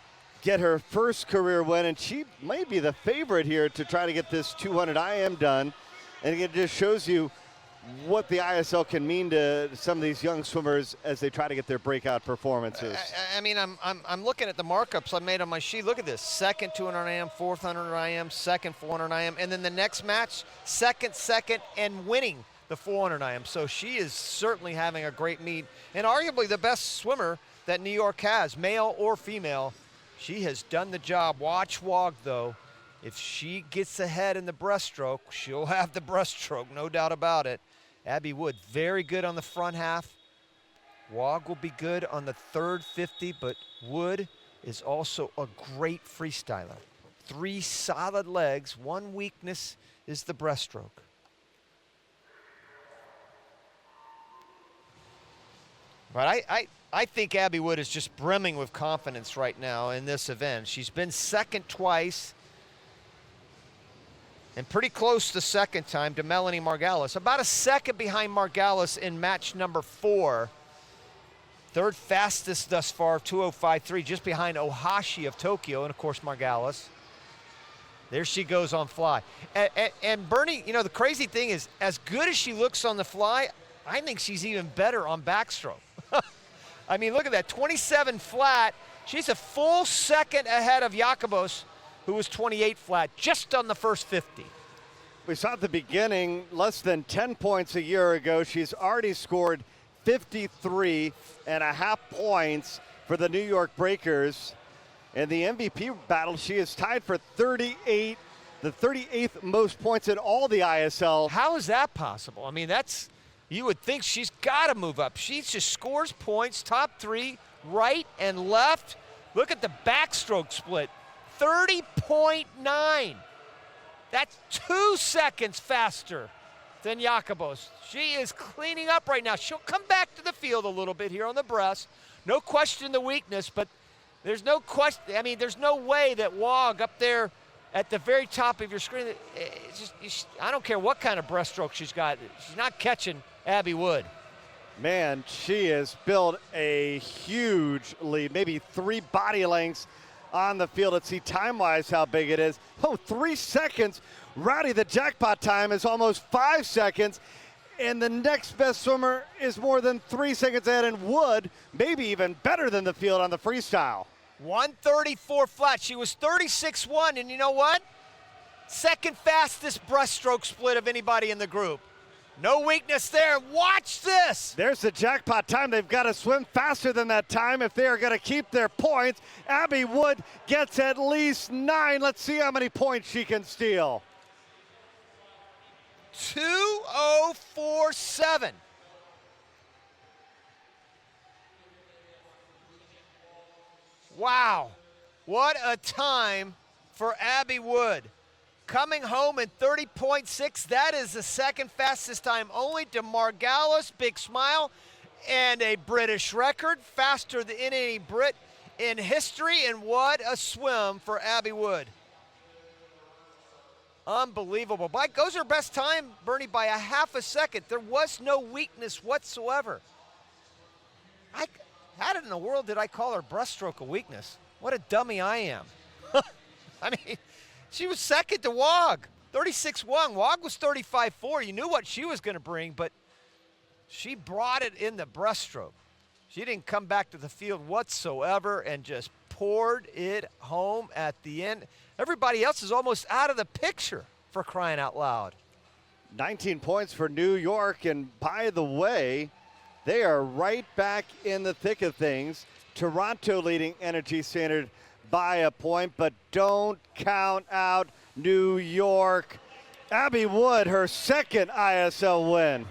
get her first career win, and she may be the favorite here to try to get this 200 IM done. And it just shows you what the ISL can mean to some of these young swimmers as they try to get their breakout performances. I mean, I'm looking at the markups I made on my sheet. Look at this: second 200 IM, fourth 100 IM, second 400 IM, and then the next match, second, and winning the 400 IM. So she is certainly having a great meet, and arguably the best swimmer that New York has, male or female. She has done the job. Watch Wog, though. If she gets ahead in the breaststroke, she'll have the breaststroke, no doubt about it. Abby Wood, very good on the front half. Wog will be good on the third 50, but Wood is also a great freestyler. 3 solid legs. One weakness is the breaststroke. But I think Abby Wood is just brimming with confidence right now in this event. She's been second twice and pretty close the second time to Melanie Margalis. About a second behind Margalis in match number 4. Third fastest thus far, 2:05.3, just behind Ohashi of Tokyo and, of course, Margalis. There she goes on fly. And Bernie, you know, the crazy thing is, as good as she looks on the fly, I think she's even better on backstroke. I mean, look at that, 27 flat. She's a full second ahead of Jacobos, who was 28 flat, just on the first 50. We saw at the beginning, less than 10 points a year ago. She's already scored 53.5 points for the New York Breakers. In the MVP battle, she is tied for 38, the 38th most points in all the ISL. How is that possible? I mean, you would think she's got to move up. She just scores points, top 3, right and left. Look at the backstroke split, 30.9. That's 2 seconds faster than Jacobos. She is cleaning up right now. She'll come back to the field a little bit here on the breast. No question the weakness, but there's no question. I mean, there's no way that Wog up there at the very top of your screen, I don't care what kind of breaststroke she's got. She's not catching Abby Wood. Man, she has built a huge lead, maybe 3 body lengths on the field. Let's see time-wise how big it is. Oh, 3 seconds. Rowdy, the jackpot time is almost 5 seconds. And the next best swimmer is more than 3 seconds ahead, and Wood maybe even better than the field on the freestyle. 134 flat. She was 36.1, and you know what? Second fastest breaststroke split of anybody in the group. No weakness there. Watch this. There's the jackpot time. They've got to swim faster than that time if they are going to keep their points. Abby Wood gets at least 9. Let's see how many points she can steal. 2:04.7. Wow, what a time for Abby Wood. Coming home in 30.6, that is the second fastest time only to Margalis, big smile, and a British record, faster than any Brit in history, and what a swim for Abby Wood. Unbelievable. Goes her best time, Bernie, by a half a second. There was no weakness whatsoever. How in the world did I call her breaststroke a weakness? What a dummy I am. I mean, she was second to Wog, 36.1. Wog was 35.4. You knew what she was going to bring, but she brought it in the breaststroke. She didn't come back to the field whatsoever and just poured it home at the end. Everybody else is almost out of the picture, for crying out loud. 19 points for New York, and by the way, they are right back in the thick of things. Toronto leading Energy Standard by a point, but don't count out New York. Abby Wood, her second ISL win.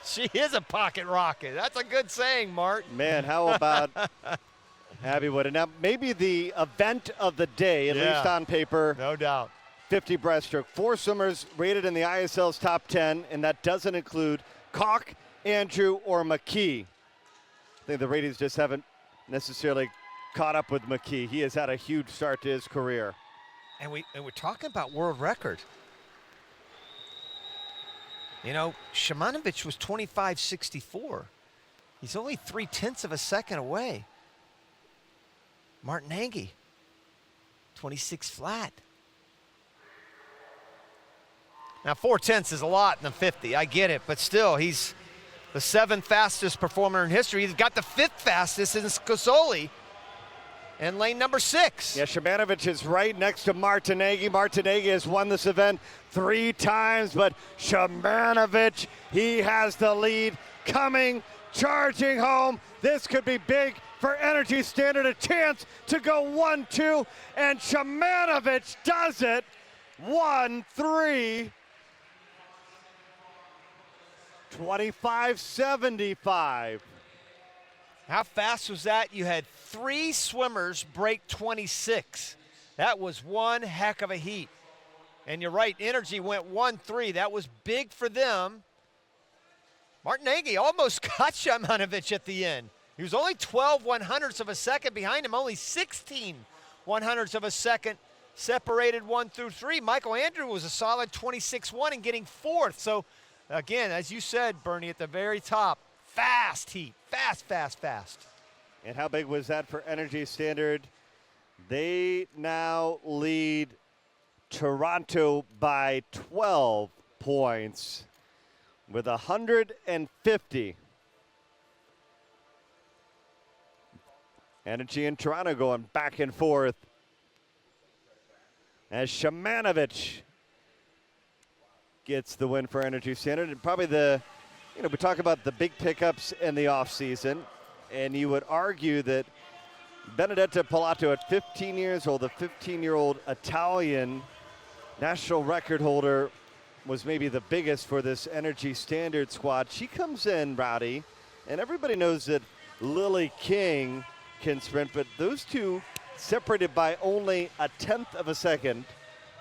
She is a pocket rocket. That's a good saying, Mart. Man, how about Abby Wood? And now maybe the event of the day, at least on paper. No doubt. 50 breaststroke. 4 swimmers rated in the ISL's top 10, and that doesn't include Koch, Andrew, or McKee. I think the ratings just haven't necessarily caught up with McKee. He has had a huge start to his career. And we're talking about world record. You know, Shimanovic was 25.64. He's only 0.3 of a second away. Martin Hangey, 26 flat. Now, 0.4 is a lot in the 50. I get it, but still, he's the 7th fastest performer in history. He's got the 5th fastest in Scosoli in lane number 6. Yeah, Shimanovic is right next to Martineggi. Martineggi has won this event 3 times, but Shimanovic, he has the lead coming, charging home. This could be big for Energy Standard, a chance to go 1-2, and Shimanovic does it. 1-3. 25.75. How fast was that? You had 3 swimmers break 26. That was one heck of a heat. And you're right, Energy went 1-3. That was big for them. Martin Hangey almost got Shimanovic at the end. He was only 12 100ths of a second behind him, only 16 100ths of a second separated 1 through 3. Michael Andrew was a solid 26-1 and getting 4th. So, again, as you said, Bernie, at the very top, fast heat, fast. And how big was that for Energy Standard? They now lead Toronto by 12 points with 150. Energy and Toronto going back and forth as Shimanovic gets the win for Energy Standard. And probably we talk about the big pickups in the offseason, and you would argue that Benedetta Pilato at 15 years old, the 15-year-old Italian national record holder, was maybe the biggest for this Energy Standard squad. She comes in, Rowdy, and everybody knows that Lily King can sprint, but those two separated by only 1/10 of a second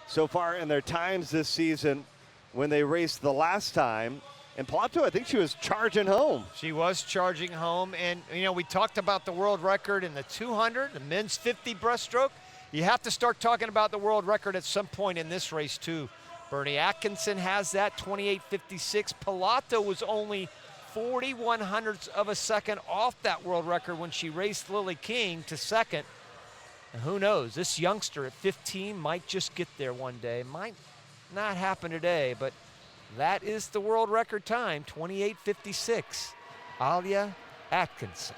so far in their times this season when they raced the last time. And Pilato, I think she was charging home. She was charging home, and we talked about the world record in the 200, the men's 50 breaststroke. You have to start talking about the world record at some point in this race too. Bernie Atkinson has that, 28.56. Pilato was only 40 100ths of a second off that world record when she raced Lily King to second. And who knows, this youngster at 15 might just get there one day. Might not happen today, but that is the world record time, 28.56. Alia Atkinson.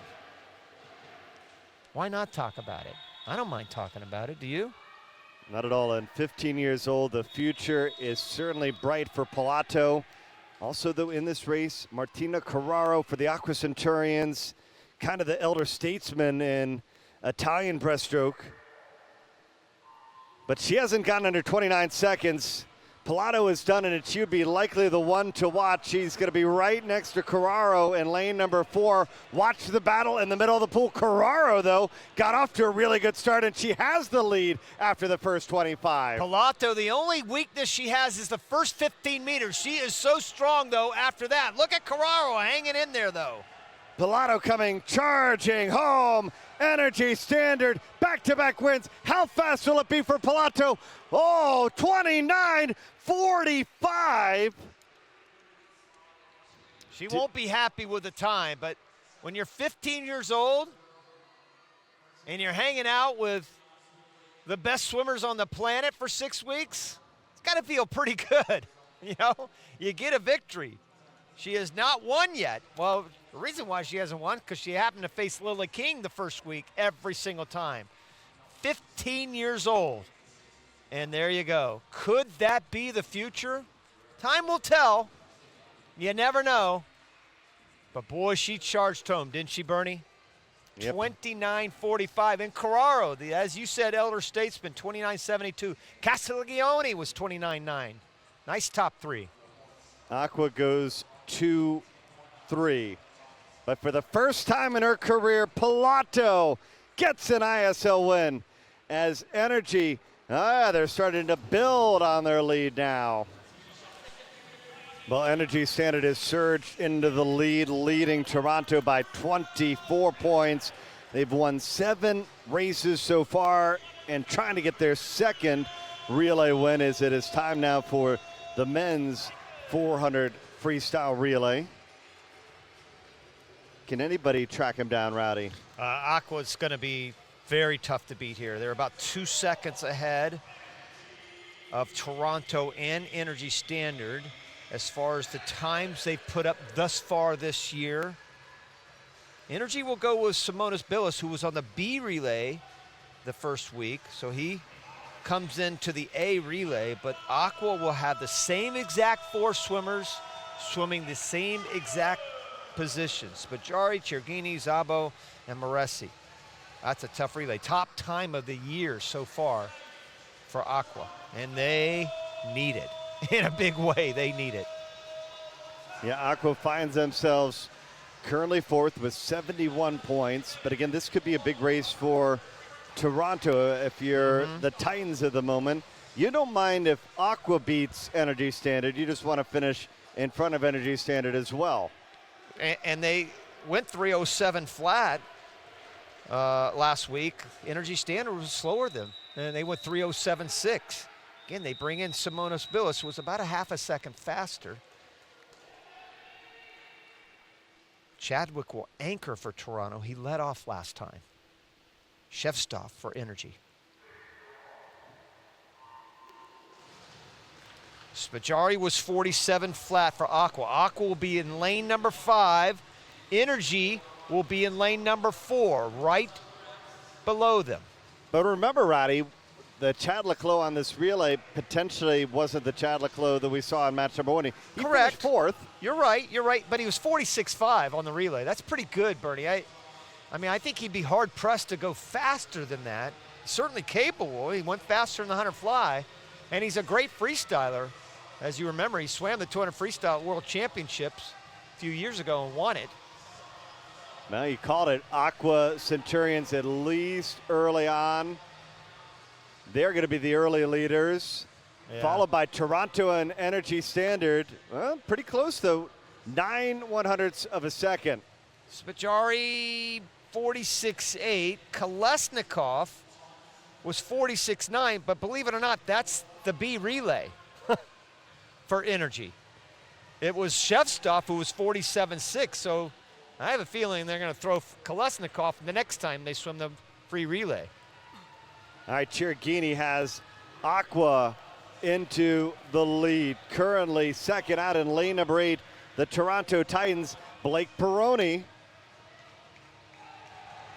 Why not talk about it? I don't mind talking about it, do you? Not at all, and 15 years old, the future is certainly bright for Pilato. Also, though, in this race, Martina Carraro for the Aqua Centurions, kind of the elder statesman in Italian breaststroke. But she hasn't gotten under 29 seconds. Pilato has done it, and she would be likely the one to watch. She's going to be right next to Carraro in lane number 4. Watch the battle in the middle of the pool. Carraro, though, got off to a really good start, and she has the lead after the first 25. Pilato, the only weakness she has is the first 15 meters. She is so strong, though, after that. Look at Carraro hanging in there, though. Pilato coming, charging home. Energy Standard, back-to-back wins. How fast will it be for Pilato? Oh, 29.45. She won't be happy with the time, but when you're 15 years old and you're hanging out with the best swimmers on the planet for 6 weeks, it's got to feel pretty good. You get a victory. She has not won yet. Well, the reason why she hasn't won, because she happened to face Lily King the first week every single time. 15 years old. And there you go. Could that be the future? Time will tell. You never know. But boy, she charged home, didn't she, Bernie? Yep. 29.45. And Carraro, as you said, elder statesman, 29.72. Castiglione was 29.9. Nice top 3. Aqua goes 2-3. But for the first time in her career, Pilato gets an ISL win as Energy, they're starting to build on their lead now. Well, Energy Standard has surged into the lead, leading Toronto by 24 points. They've won 7 races so far and trying to get their second relay win, as it is time now for the men's 400 freestyle relay. Can anybody track him down, Rowdy? Aqua's going to be very tough to beat here. They're about 2 seconds ahead of Toronto and Energy Standard as far as the times they've put up thus far this year. Energy will go with Simonas Billis, who was on the B relay the first week, so he comes into the A relay, but Aqua will have the same exact 4 swimmers swimming the same exact positions. Spajari, Chergini, Szabo, and Moresi. That's a tough relay. Top time of the year so far for Aqua, and they need it. In a big way, they need it. Yeah, Aqua finds themselves currently 4th with 71 points, but again, this could be a big race for Toronto. If you're the Titans at the moment, you don't mind if Aqua beats Energy Standard. You just want to finish in front of Energy Standard as well. And they went 3:07 flat last week. Energy Standard was slower than, and they went 3:07.6. Again, they bring in Simonas Billis, who was about a half a second faster. Chadwick will anchor for Toronto. He led off last time. Shevstov for Energy. Spajari was 47 flat for Aqua. Aqua will be in lane number 5. Energy will be in lane number 4, right below them. But remember, Roddy, the Chad Leclos on this relay potentially wasn't the Chad Leclos that we saw in match number 1. He Correct. finished 4th. You're right, but he was 46.5 on the relay. That's pretty good, Bernie. I mean, I think he'd be hard-pressed to go faster than that. He's certainly capable. He went faster in the 100 fly, and he's a great freestyler. As you remember, he swam the 200 freestyle world championships a few years ago and won it. Now you called it. Aqua Centurions, at least early on, they're going to be the early leaders, followed by Toronto and Energy Standard. Well, pretty close, though. 9/100ths of a second. Spajari, 46.8. Kolesnikov was 46.9, but believe it or not, that's the B relay for Energy. It was Shevstov who was 47.6, so I have a feeling they're going to throw Kolesnikov the next time they swim the free relay. All right, Chergini has Aqua into the lead. Currently second out in lane number 8, the Toronto Titans, Blake Peroni.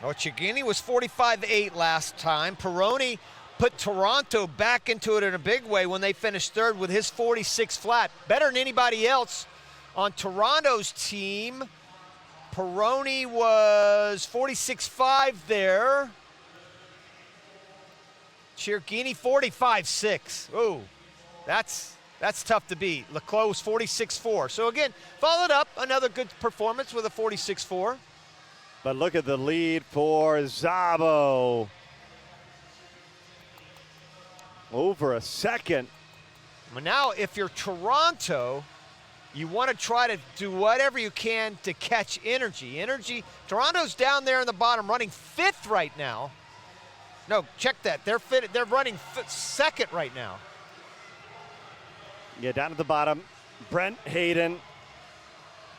Oh, Chergini was 45.8 last time. Peroni put Toronto back into it in a big way when they finished 3rd with his 46 flat. Better than anybody else on Toronto's team. Peroni was 46.5 there. Chergini 45.6. Ooh, that's tough to beat. Leclos was 46.4. So again, followed up another good performance with a 46.4. But look at the lead for Szabo. Over a second. Well, now, if you're Toronto, you want to try to do whatever you can to catch Energy. Toronto's down there in the bottom, running 5th right now. No, check that. They're running 2nd right now. Yeah, down at the bottom, Brent Hayden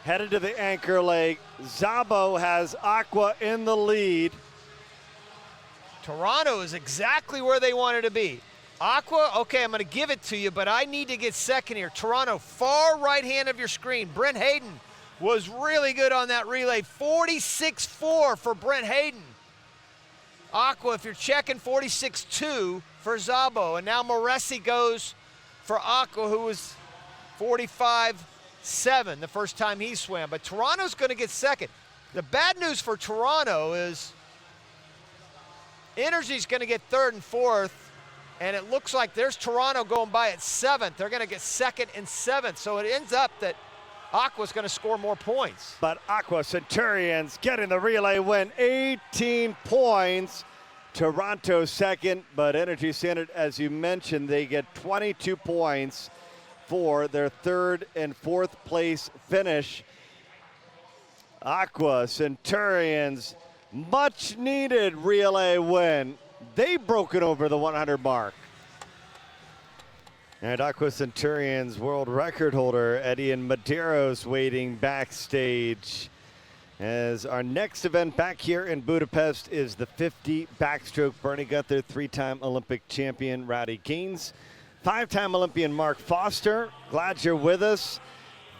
headed to the anchor leg. Szabo has Aqua in the lead. Toronto is exactly where they wanted to be. Aqua, okay, I'm going to give it to you, but I need to get second here. Toronto, far right hand of your screen. Brent Hayden was really good on that relay. 46.4 for Brent Hayden. Aqua, if you're checking, 46.2 for Szabo. And now Moresi goes for Aqua, who was 45.7 the first time he swam. But Toronto's going to get second. The bad news for Toronto is Energy's going to get 3rd and 4th. And it looks like there's Toronto going by at 7th. They're going to get 2nd and 7th. So it ends up that Aqua's going to score more points. But Aqua Centurions getting the relay win, 18 points. Toronto second, but Energy Standard, as you mentioned, they get 22 points for their 3rd and 4th place finish. Aqua Centurions, much needed relay win. They've broken over the 100 mark. And Aqua Centurions world record holder Eddie and Medeiros waiting backstage, as our next event back here in Budapest is the 50 backstroke. Bernie Gunther, 3-time Olympic champion Rowdy Gaines, 5-time Olympian Mark Foster. Glad you're with us.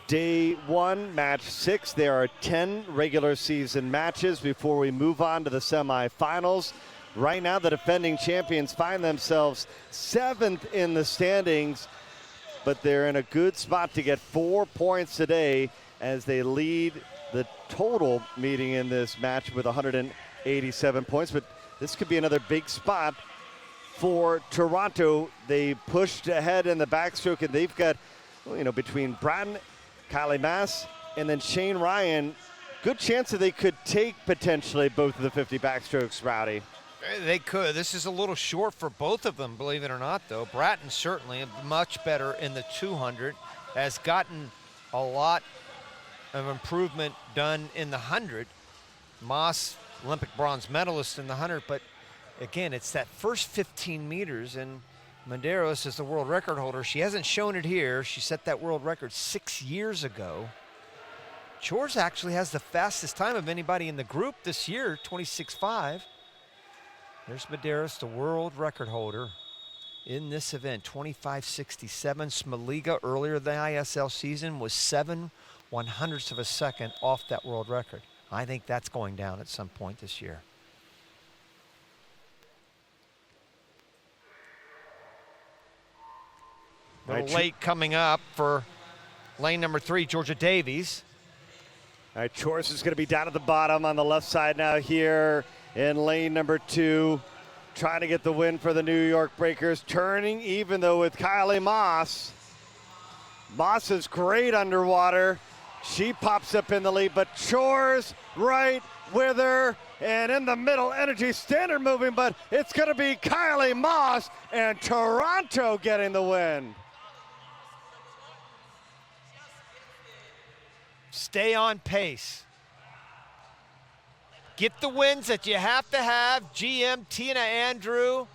Day 1, match 6. There are 10 regular season matches before we move on to the semifinals. Right now, the defending champions find themselves 7th in the standings, but they're in a good spot to get 4 points today as they lead the total meeting in this match with 187 points. But this could be another big spot for Toronto. They pushed ahead in the backstroke, and they've got, between Bratton, Kylie Mass, and then Shane Ryan, good chance that they could take potentially both of the 50 backstrokes, Rowdy. They could. This is a little short for both of them, believe it or not, though. Bratton certainly much better in the 200, has gotten a lot of improvement done in the 100. Moss, Olympic bronze medalist in the 100, but again, it's that first 15 meters, and Medeiros is the world record holder. She hasn't shown it here. She set that world record 6 years ago. Chors actually has the fastest time of anybody in the group this year, 26.5. There's Medeiros, the world record holder in this event, 25.67. Smoliga earlier in the ISL season was 7/100ths of a second off that world record. I think that's going down at some point this year. A little late coming up for lane number 3, Georgia Davies. All right, Chors is going to be down at the bottom on the left side now here in lane number 2, trying to get the win for the New York Breakers. Turning even, though, with Kylie Moss. Moss is great underwater. She pops up in the lead, but Chors right with her. And in the middle, Energy Standard moving, but it's going to be Kylie Moss and Toronto getting the win. Stay on pace. Get the wins that you have to have, GM, Tina, Andrew.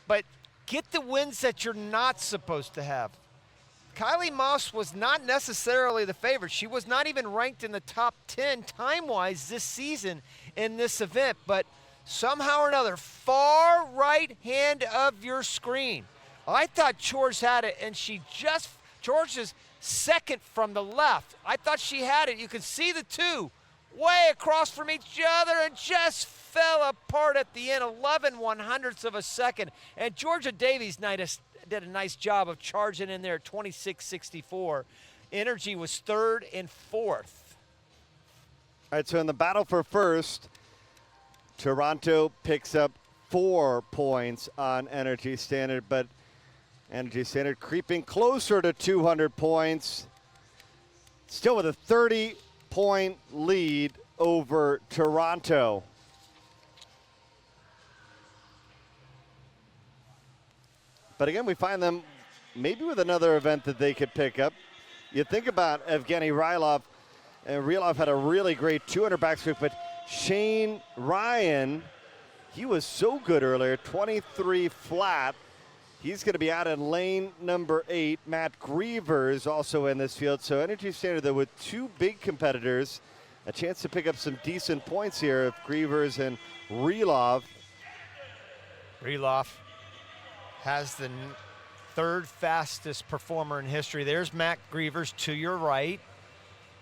But get the wins that you're not supposed to have. Kylie Moss was not necessarily the favorite. She was not even ranked in the top 10 time-wise this season in this event, but somehow or another, far right hand of your screen. I thought Chors had it, and Chors is second from the left. I thought she had it. You could see the two way across from each other and just fell apart at the end, 11/100ths of a second. And Georgia Davies did a nice job of charging in there at 26.64. Energy was 3rd and 4th. All right, so in the battle for first, Toronto picks up 4 points on Energy Standard, but Energy Standard creeping closer to 200 points. Still with a 30-point lead over Toronto. But again, we find them maybe with another event that they could pick up. You think about Evgeny Rylov, and Rylov had a really great 200 backstroke, but Shane Ryan, he was so good earlier, 23 flat. He's going to be out in lane number 8. Matt Griever is also in this field. So Energy Standard, though, with 2 big competitors, a chance to pick up some decent points here if Grievers and Rylov. Rylov has the 3rd fastest performer in history. There's Matt Grievers to your right,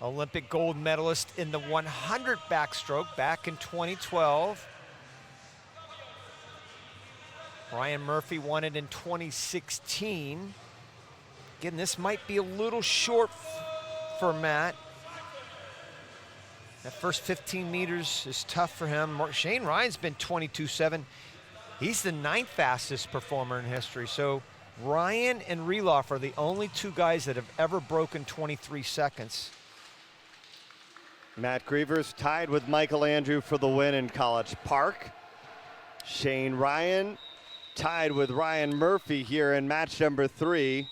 Olympic gold medalist in the 100 backstroke back in 2012. Ryan Murphy won it in 2016. Again, this might be a little short for Matt. That first 15 meters is tough for him. Shane Ryan's been 22.7. He's the 9th fastest performer in history. So Ryan and Reloff are the only 2 guys that have ever broken 23 seconds. Matt Grievers tied with Michael Andrew for the win in College Park. Shane Ryan tied with Ryan Murphy here in match number 3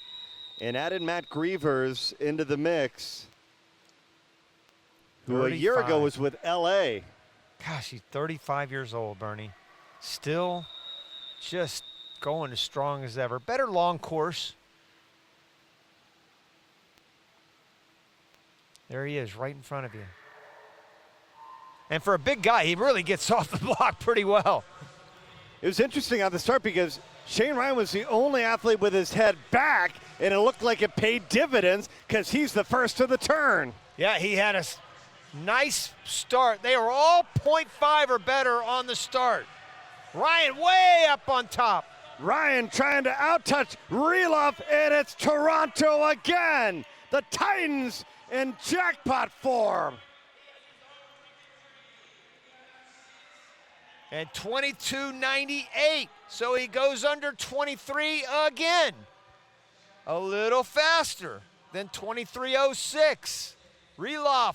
and added Matt Grievers into the mix, who 35. a year ago was with LA. Gosh, he's 35 years old, Bernie. Still just going as strong as ever. Better long course. There he is, right in front of you. And for a big guy, he really gets off the block pretty well. It was interesting on the start because Shane Ryan was the only athlete with his head back, and it looked like it paid dividends because he's the first to the turn. Yeah, he had a nice start. They were all 0.5 or better on the start. Ryan way up on top. Ryan trying to outtouch Reloff, and it's Toronto again. The Titans in jackpot form. And 22.98, so he goes under 23 again. A little faster than 23.06. Reloff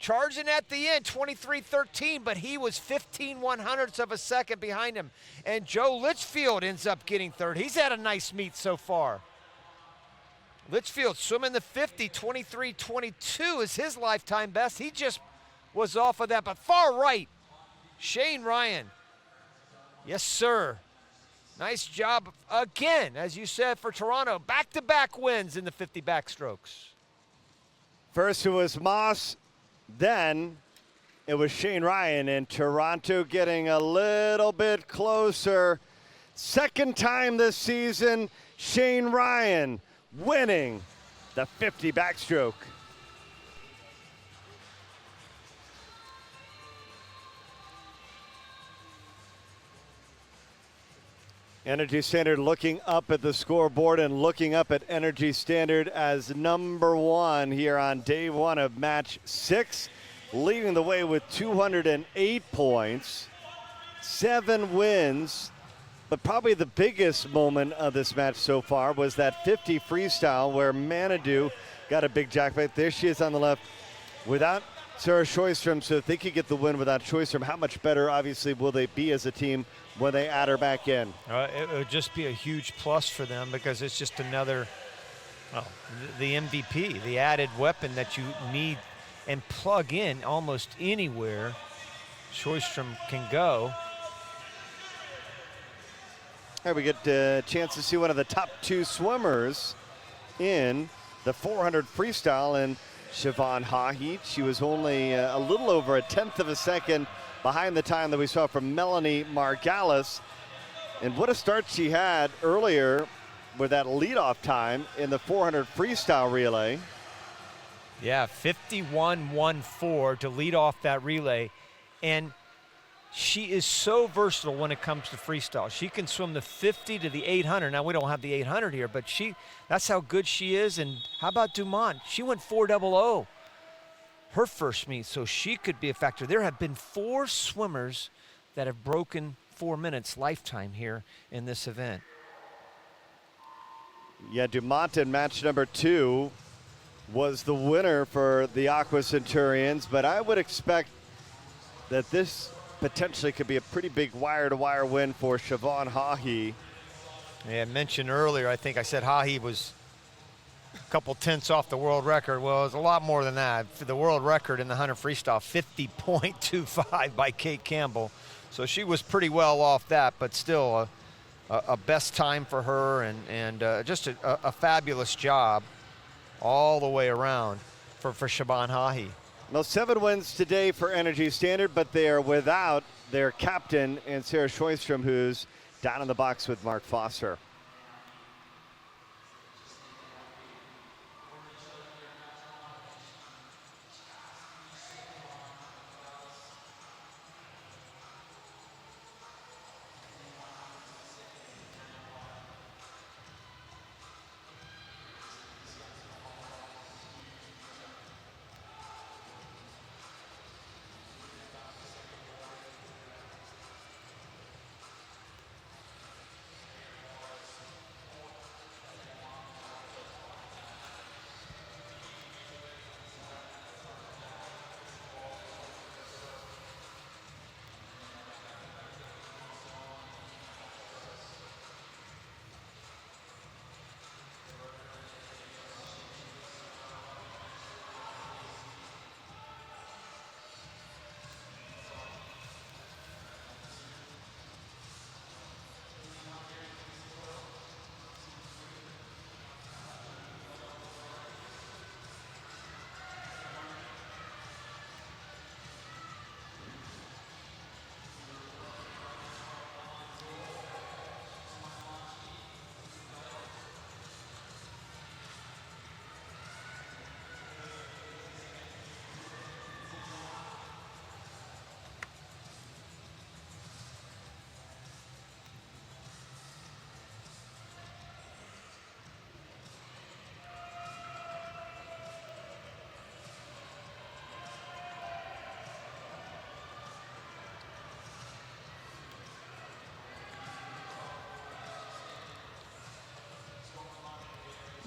charging at the end, 23.13, but he was 15/100ths of a second behind him. And Joe Litchfield ends up getting third. He's had a nice meet so far. Litchfield swimming the 50, 23.22 is his lifetime best. He just was off of that, but far right. Shane Ryan. Yes, sir. Nice job again, as you said, for Toronto. Back-to-back wins in the 50 backstrokes. First it was Moss, then it was Shane Ryan, and Toronto getting a little bit closer. Second time this season, Shane Ryan winning the 50 backstroke. Energy Standard looking up at the scoreboard and looking up at Energy Standard as number 1 here on day 1 of match 6, leading the way with 208 points, 7 wins. But probably the biggest moment of this match so far was that 50 freestyle where Manitou got a big jackpot. There she is on the left without Sarah Schoistrom. So if they could get the win without Schoistrom, how much better, obviously, will they be as a team when they add her back in? It would just be a huge plus for them because it's just another, the MVP, the added weapon that you need and plug in almost anywhere Schoistrom can go. Here we get a chance to see one of the top 2 swimmers in the 400 freestyle, and Siobhan Hahit. She was only a little over a 1/10 of a second behind the time that we saw from Melanie Margalis. And what a start she had earlier with that leadoff time in the 400 freestyle relay. Yeah, 51.14 to lead off that relay. And she is so versatile when it comes to freestyle. She can swim the 50 to the 800. Now, we don't have the 800 here, but that's how good she is. And how about Dumont? She went 4.00 her first meet, so she could be a factor. There have been 4 swimmers that have broken 4 minutes lifetime here in this event. Yeah, Dumont in match number 2 was the winner for the Aqua Centurions, but I would expect that this potentially could be a pretty big wire-to-wire win for Siobhan Hahit. Yeah, I mentioned earlier, I think I said Hahit was a couple tenths off the world record. Well, it's a lot more than that. For the world record in the 100 freestyle, 50.25 by Kate Campbell. So she was pretty well off that, but still a best time for her and just a fabulous job all the way around for Siobhan Hahit. Well, 7 wins today for Energy Standard, but they are without their captain and Sarah Schoistrom, who's down in the box with Mark Foster.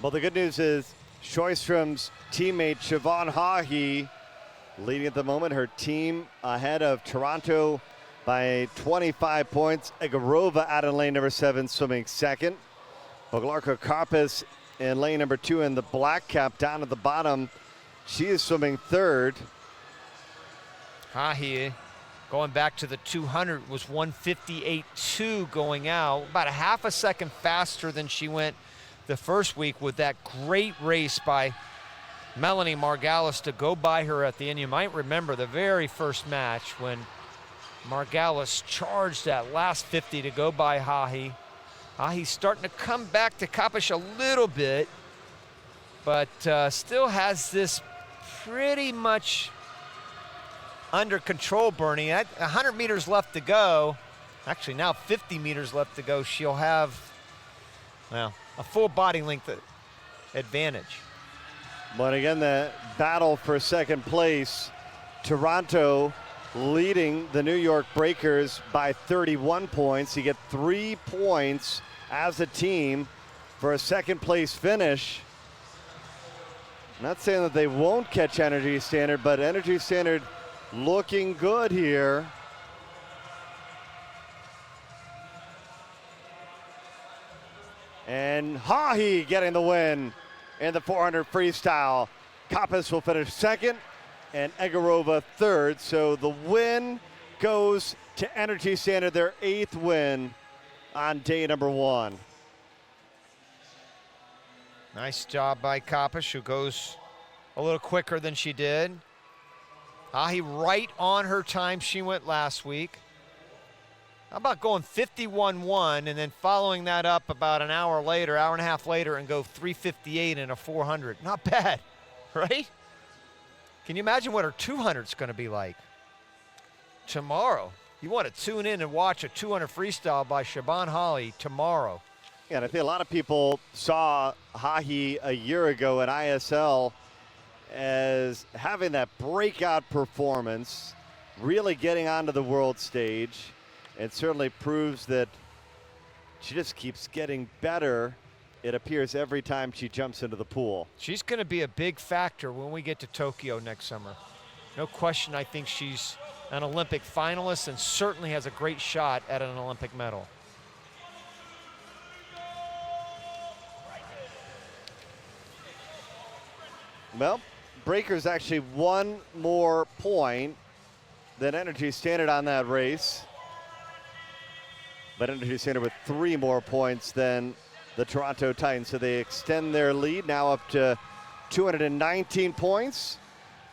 Well, the good news is Sjöström's teammate Siobhan Haughey leading at the moment. Her team ahead of Toronto by 25 points. Egorova out in lane number 7, swimming second. Boglarka Karpus in lane number 2, and the black cap down at the bottom. She is swimming third. Haughey, going back to the 200, was 158.2 going out, about a half a second faster than she went the first week with that great race by Melanie Margalis to go by her at the end. You might remember the very first match when Margalis charged that last 50 to go by Haughey. Haughey's starting to come back to Kopisch a little bit, but still has this pretty much under control, Bernie. At 100 meters left to go, actually now 50 meters left to go, she'll have, well, a full body length advantage. But again, the battle for second place, Toronto leading the New York Breakers by 31 points. You get 3 points as a team for a second place finish. Not saying that they won't catch Energy Standard, but Energy Standard looking good here. And Haughey getting the win in the 400 freestyle. Kopisch will finish second and Egorova third. So the win goes to Energy Standard, their 8th win on day number 1. Nice job by Kopisch, who goes a little quicker than she did. Haughey right on her time she went last week. How about going 51.1 and then following that up about an hour later, hour and a half later, and go 3:58 in a 400? Not bad, right? Can you imagine what her 200 is going to be like tomorrow? You want to tune in and watch a 200 freestyle by Siobhan Haughey tomorrow. Yeah, and I think a lot of people saw Haughey a year ago at ISL as having that breakout performance, really getting onto the world stage. It certainly proves that she just keeps getting better, it appears, every time she jumps into the pool. She's going to be a big factor when we get to Tokyo next summer. No question, I think she's an Olympic finalist and certainly has a great shot at an Olympic medal. Well, Breakers actually 1 more point than Energy Standard on that race. But Energy Standard with 3 more points than the Toronto Titans. So they extend their lead now up to 219 points.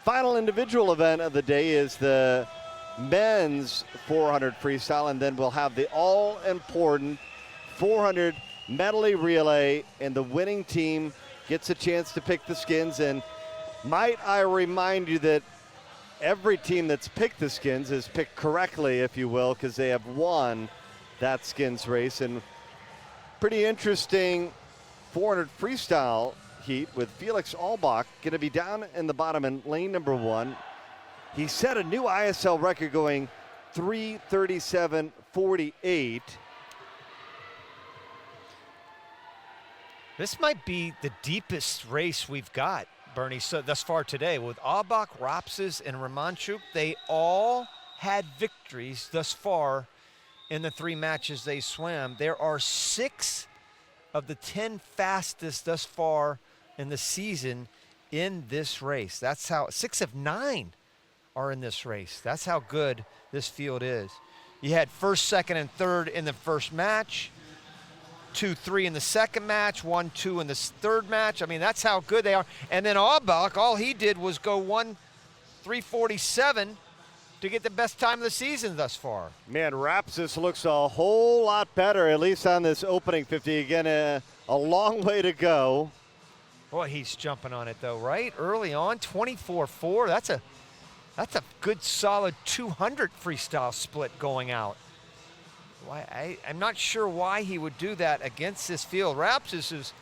Final individual event of the day is the men's 400 freestyle, and then we'll have the all-important 400 medley relay, and the winning team gets a chance to pick the skins. And might I remind you that every team that's picked the skins is picked correctly, if you will, because they have won that skins race. And pretty interesting 400 freestyle heat with Felix Albach going to be down in the bottom in lane number 1. He set a new ISL record going 3:37.48. This might be the deepest race we've got, Bernie, so thus far today. With Albach, Rapses, and Romanchuk, they all had victories thus far in the 3 matches they swam. There are 6 of the 10 fastest thus far in the season in this race. That's how 6 of 9 are in this race. That's how good this field is. You had first, second, and third in the first match, 2, 3 in the second match, 1, 2 in the third match. I mean, that's how good they are. And then Albach, all he did was go 1:3:47 to get the best time of the season thus far. Man, Rapsis looks a whole lot better, at least on this opening 50. Again, a long way to go. Boy, he's jumping on it though, right? Early on, 24.4. That's a good solid 200 freestyle split going out. I'm not sure why he would do that against this field. Rapsis is,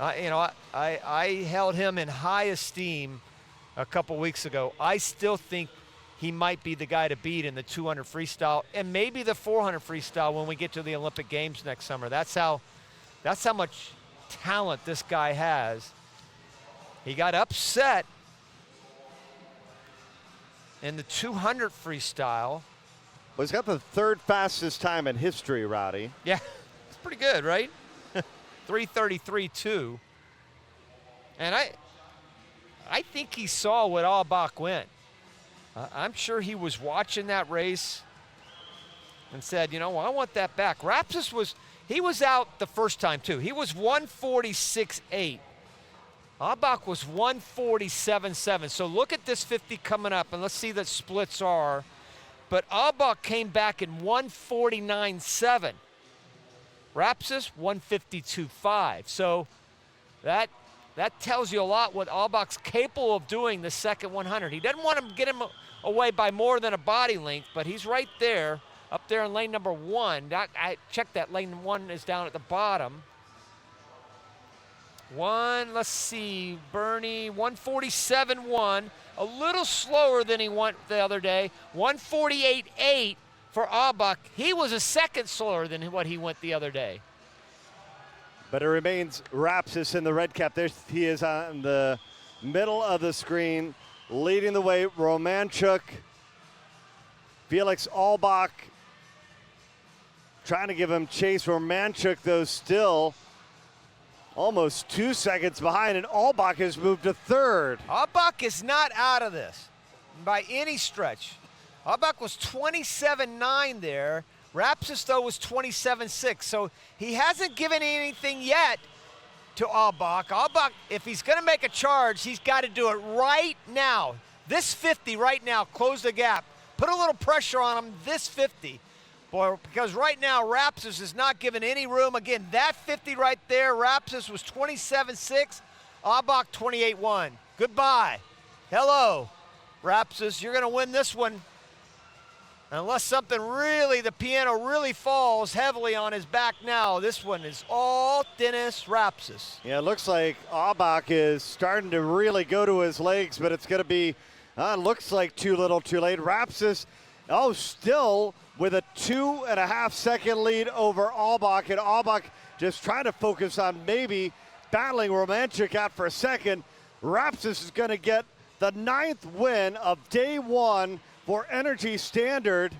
I held him in high esteem a couple weeks ago. I still think he might be the guy to beat in the 200 freestyle and maybe the 400 freestyle when we get to the Olympic Games next summer. That's how much talent this guy has. He got upset in the 200 freestyle. Well, he's got the third fastest time in history, Rowdy. Yeah, it's pretty good, right? 3:33.2. And I think he saw what Albach went. I'm sure he was watching that race and said, you know, I want that back. Rapsis was out the first time too. He was 146.8. Albach was 147.7. So look at this 50 coming up, and let's see the splits are. But Albach came back in 149.7. Rapsis 152.5. So that tells you a lot what Albach's capable of doing the second 100. He doesn't want to get him away by more than a body length, but he's right there, up there in lane number 1. I checked that, lane 1 is down at the bottom. Let's see, Bernie, 147.1, a little slower than he went the other day. 148.8 for Albach. He was a second slower than what he went the other day. But it remains Rapsis in the red cap. There he is on the middle of the screen, leading the way. Romanchuk, Felix Albach trying to give him chase. Romanchuk, though, still almost 2 seconds behind, and Albach has moved to third. Albach is not out of this by any stretch. Albach was 27.9 there. Rapsis, though, was 27.6. So he hasn't given anything yet to Albach. Albach, if he's going to make a charge, he's got to do it right now. This 50 right now, close the gap. Put a little pressure on him, this 50. Boy, because right now, Rapsis is not giving any room. Again, that 50 right there, Rapsis was 27.6, Albach 28.1. Goodbye. Hello, Rapsis. You're going to win this one. Unless something really, the piano really falls heavily on his back now. This one is all Dennis Rapsis. Yeah, it looks like Albach is starting to really go to his legs, but it's going to be, looks like too little too late. Rapsis, still with a 2.5 second lead over Albach, and Albach just trying to focus on maybe battling Romanchuk out for a second. Rapsis is going to get the 9th win of day 1 for Energy Standard.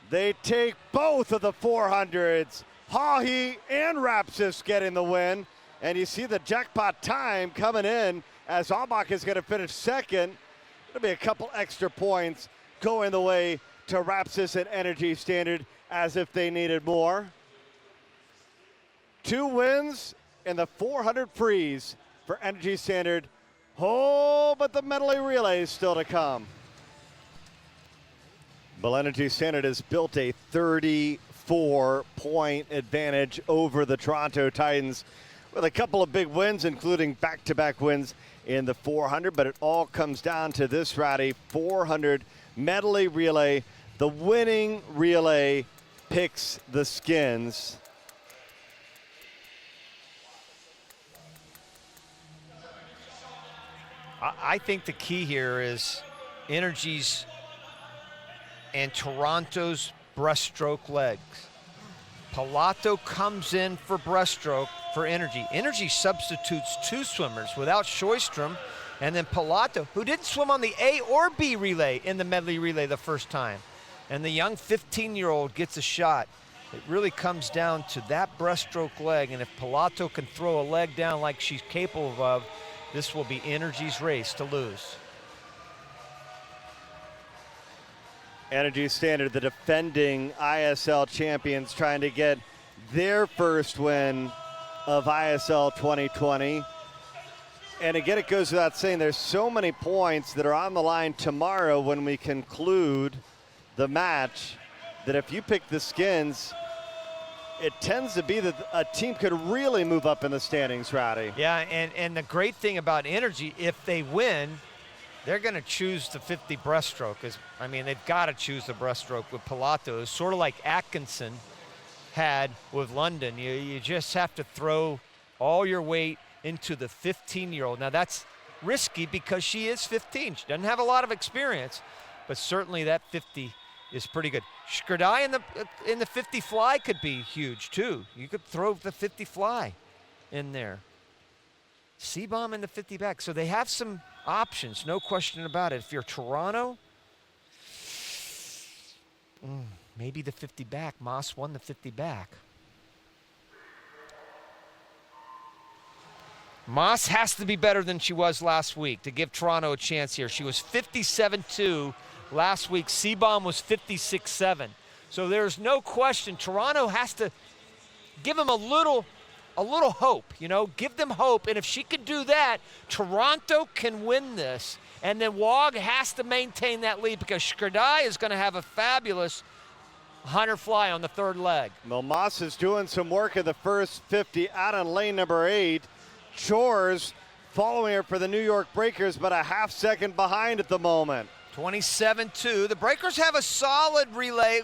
They take both of the 400s. Haughey and Rapsis getting the win. And you see the jackpot time coming in as Albach is going to finish second. It'll be a couple extra points going the way to Rapsis and Energy Standard as if they needed more. 2 wins in the 400 freeze for Energy Standard. Oh, but the medley relay is still to come. Well, Energy Standard has built a 34-point advantage over the Toronto Titans with a couple of big wins, including back-to-back wins in the 400. But it all comes down to this, Rowdy, 400 medley relay. The winning relay picks the skins. I think the key here is Energy's and Toronto's breaststroke legs. Pilato comes in for breaststroke for Energy. Energy substitutes 2 swimmers without Sjöström, and then Pilato, who didn't swim on the A or B relay in the medley relay the first time. And the young 15-year-old gets a shot. It really comes down to that breaststroke leg, and if Pilato can throw a leg down like she's capable of, this will be Energy's race to lose. Energy Standard, the defending ISL champions, trying to get their first win of ISL 2020. And again, it goes without saying, there's so many points that are on the line tomorrow when we conclude the match that if you pick the skins, it tends to be that a team could really move up in the standings, Rowdy. Yeah, and the great thing about Energy, if they win, they're going to choose the 50 breaststroke. They've got to choose the breaststroke with Pilato. It's sort of like Atkinson had with London. You just have to throw all your weight into the 15-year-old. Now, that's risky because she is 15. She doesn't have a lot of experience, but certainly that 50 is pretty good. Skrdai in the 50 fly could be huge too. You could throw the 50 fly in there. Seebohm in the 50 back. So they have some options, no question about it. If you're Toronto, maybe the 50 back. Moss won the 50 back. Moss has to be better than she was last week to give Toronto a chance here. She was 57-2 last week. Seebohm was 56-7. So there's no question Toronto has to give them a little hope, you know, give them hope. And if she can do that, Toronto can win this. And then Wog has to maintain that lead because Skrdai is going to have a fabulous 100 fly on the third leg. Well, Moss is doing some work in the first 50 out on lane number 8. Shores following her for the New York Breakers, but a half second behind at the moment. 27-2. The Breakers have a solid relay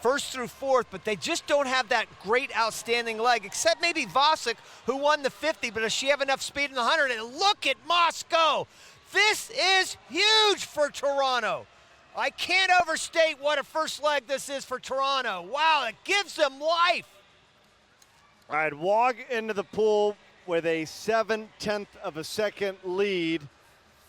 first through fourth, but they just don't have that great outstanding leg, except maybe Vosick, who won the 50, but does she have enough speed in the 100? And look at Moss go. This is huge for Toronto. I can't overstate what a first leg this is for Toronto. Wow, it gives them life. All right, Wog into the pool with a 7/10 of a second lead.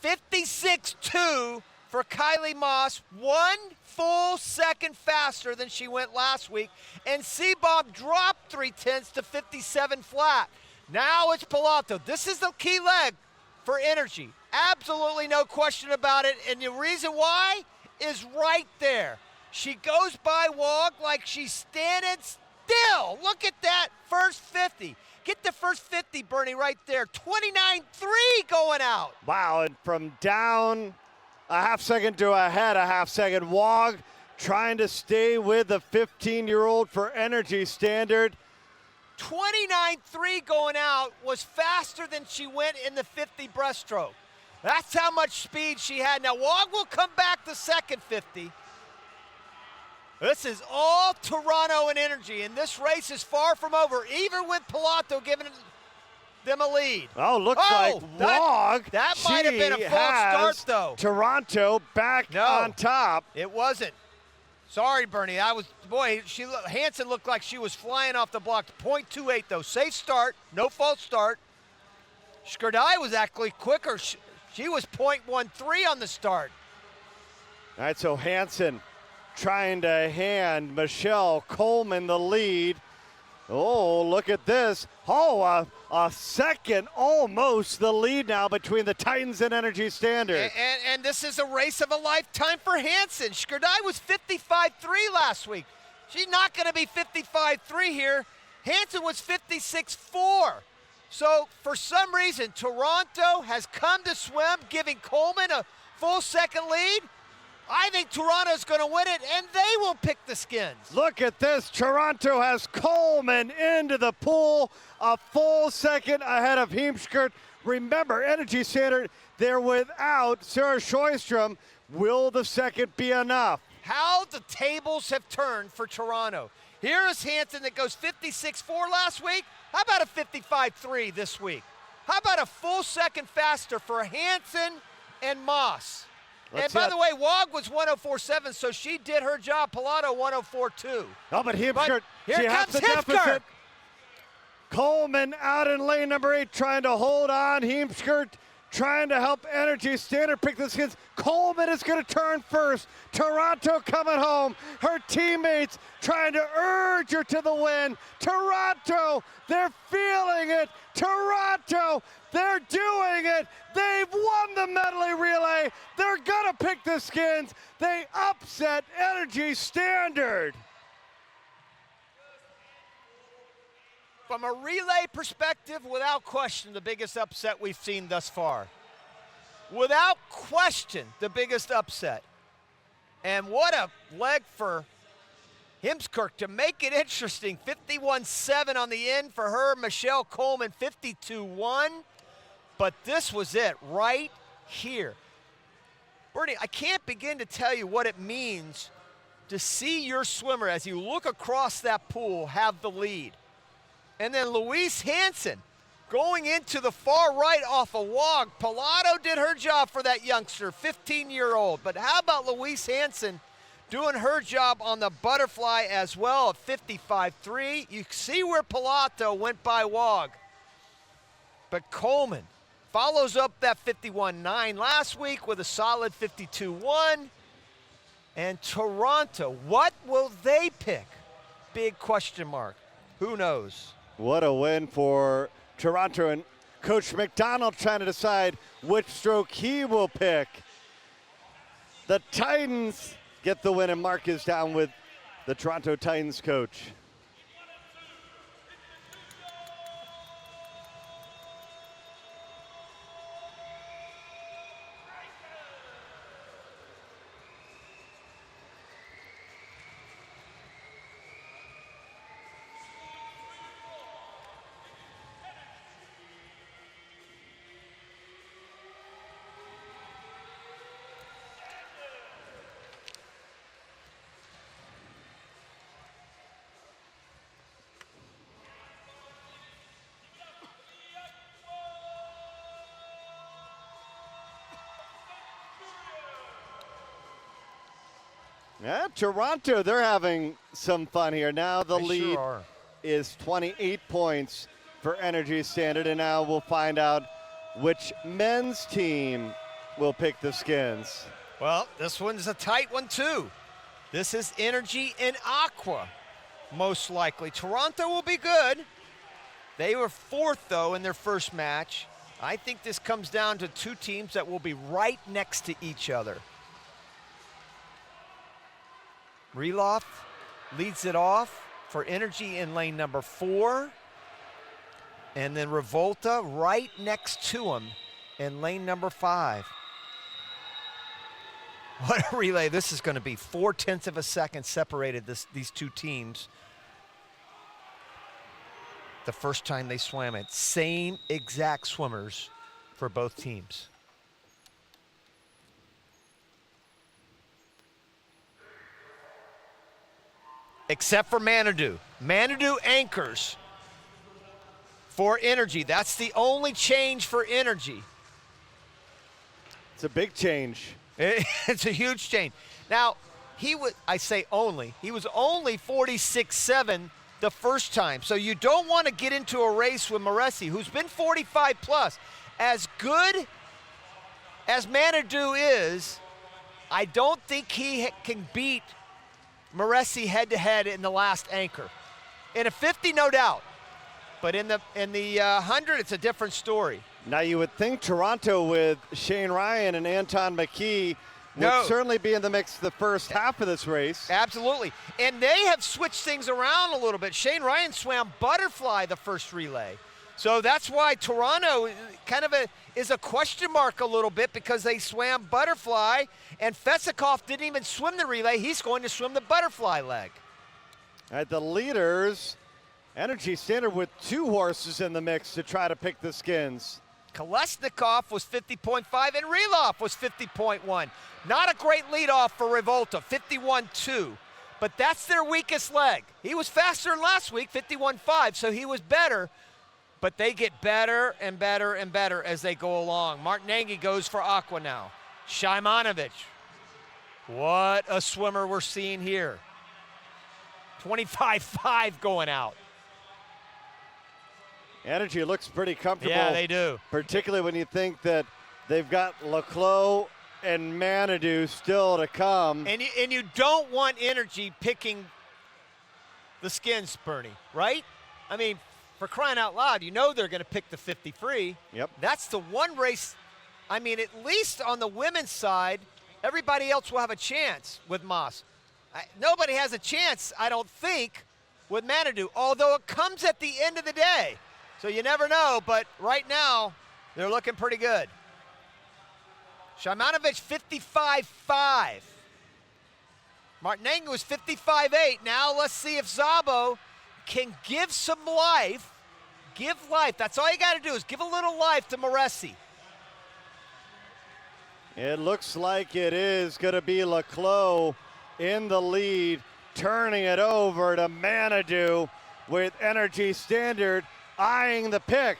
56-2 for Kylie Moss, 1 full second faster than she went last week, and Seebohm dropped 0.3 to 57 flat. Now it's Pilato. This is the key leg for energy. Absolutely no question about it, and the reason why is right there. She goes by Wog like she's standing still. Look at that first 50. Get the first 50, Bernie, right there. 29-3 going out. Wow, and from down a half second to ahead a half second. Wog trying to stay with the 15-year-old for energy standard. 29-3 going out was faster than she went in the 50 breaststroke. That's how much speed she had. Now, Wog will come back the second 50. This is all Toronto and energy, and this race is far from over, even with Pilato giving them a lead. Oh, looks like Wog. That might have been a false start, though. Toronto back on top. It wasn't. Sorry, Bernie. Hansen looked like she was flying off the block. 0.28, though. Safe start, no false start. Skrdai was actually quicker. She was 0.13 on the start. All right, so Hansen trying to hand Michelle Coleman the lead. Oh, look at this. Oh, a second almost the lead now between the Titans and Energy Standard. And this is a race of a lifetime for Hansen. Skrdai was 55-3 last week. She's not going to be 55-3 here. Hansen was 56-4. So for some reason, Toronto has come to swim, giving Coleman a full second lead. I think Toronto's going to win it, and they will pick the skins. Look at this. Toronto has Coleman into the pool, a full second ahead of Heemskert. Remember, Energy Standard, they're without Sarah Sjöström. Will the second be enough? How the tables have turned for Toronto. Here is Hansen that goes 56-4 last week. How about a 55-3 this week? How about a full second faster for Hansen and Moss? And by the way, Wog was 104.7, so she did her job. Pilato 104.2. Oh, but Heemskert, here comes the deficit. Coleman out in lane number 8 trying to hold on. Heemskert trying to help Energy Standard pick the skins. Coleman is going to turn first. Toronto coming home. Her teammates trying to urge her to the win. Toronto, they're feeling it. Toronto, they're doing it. They've won the medley relay. They're going to pick the skins. They upset Energy Standard. From a relay perspective, without question, the biggest upset we've seen thus far. Without question, the biggest upset. And what a leg for Heemskert to make it interesting. 51-7 on the end for her. Michelle Coleman, 52-1. But this was it right here. Bernie, I can't begin to tell you what it means to see your swimmer, as you look across that pool, have the lead. And then Louise Hansen going into the far right off a Wog. Pilato did her job for that youngster, 15-year-old. But how about Louise Hansen doing her job on the butterfly as well at 55.3. You see where Pilato went by Wog. But Coleman follows up that 51.9 last week with a solid 52.1. And Toronto, what will they pick? Big question mark. Who knows? What a win for Toronto, and Coach McDonald trying to decide which stroke he will pick. The Titans get the win, and Mark is down with the Toronto Titans coach. Yeah, Toronto, they're having some fun here. Now the lead is 28 points for Energy Standard, and now we'll find out which men's team will pick the skins. Well, this one's a tight one too. This is Energy and Aqua, most likely. Toronto will be good. They were fourth, though, in their first match. I think this comes down to two teams that will be right next to each other. Reloff leads it off for Energy in lane number 4. And then Revolta right next to him in lane number 5. What a relay this is going to be. 0.4 of a second separated these two teams. The first time they swam it. Same exact swimmers for both teams. Except for Manadoo. Manadoo anchors for Energy. That's the only change for Energy. It's a big change. It's a huge change. Now, I say only, he was only 46.7 the first time. So you don't want to get into a race with Moresi, who's been 45 plus. As good as Manadoo is, I don't think he can beat Moresi head-to-head in the last anchor. In a 50, no doubt. But in the 100, it's a different story. Now you would think Toronto with Shane Ryan and Anton McKee would certainly be in the mix the first half of this race. Absolutely. And they have switched things around a little bit. Shane Ryan swam butterfly the first relay. So that's why Toronto kind of is a question mark a little bit, because they swam butterfly, and Fesikov didn't even swim the relay. He's going to swim the butterfly leg. All right, the leaders, Energy Standard with 2 horses in the mix to try to pick the skins. Kolesnikov was 50.5 and Reloff was 50.1. Not a great leadoff for Revolta, 51.2. But that's their weakest leg. He was faster than last week, 51.5, so he was better. But they get better and better and better as they go along. Martinengi goes for Aqua now. Shimanovic. What a swimmer we're seeing here. 25.5 going out. Energy looks pretty comfortable. Yeah, they do. Particularly when you think that they've got Leclos and Manadoo still to come. And you don't want Energy picking the skins, Bernie, right? I mean, for crying out loud, you know they're going to pick the 50 free. Yep. That's the one race. I mean, at least on the women's side, everybody else will have a chance with Moss. Nobody has a chance, I don't think, with Manadoo, although it comes at the end of the day. So you never know, but right now, they're looking pretty good. Shimanovic, 55.5. Martinengi was 55.8. Now let's see if Szabo can give some life. Give life. That's all you got to do is give a little life to Moresi. It looks like it is going to be Leclos in the lead, turning it over to Manadoo with Energy Standard eyeing the pick.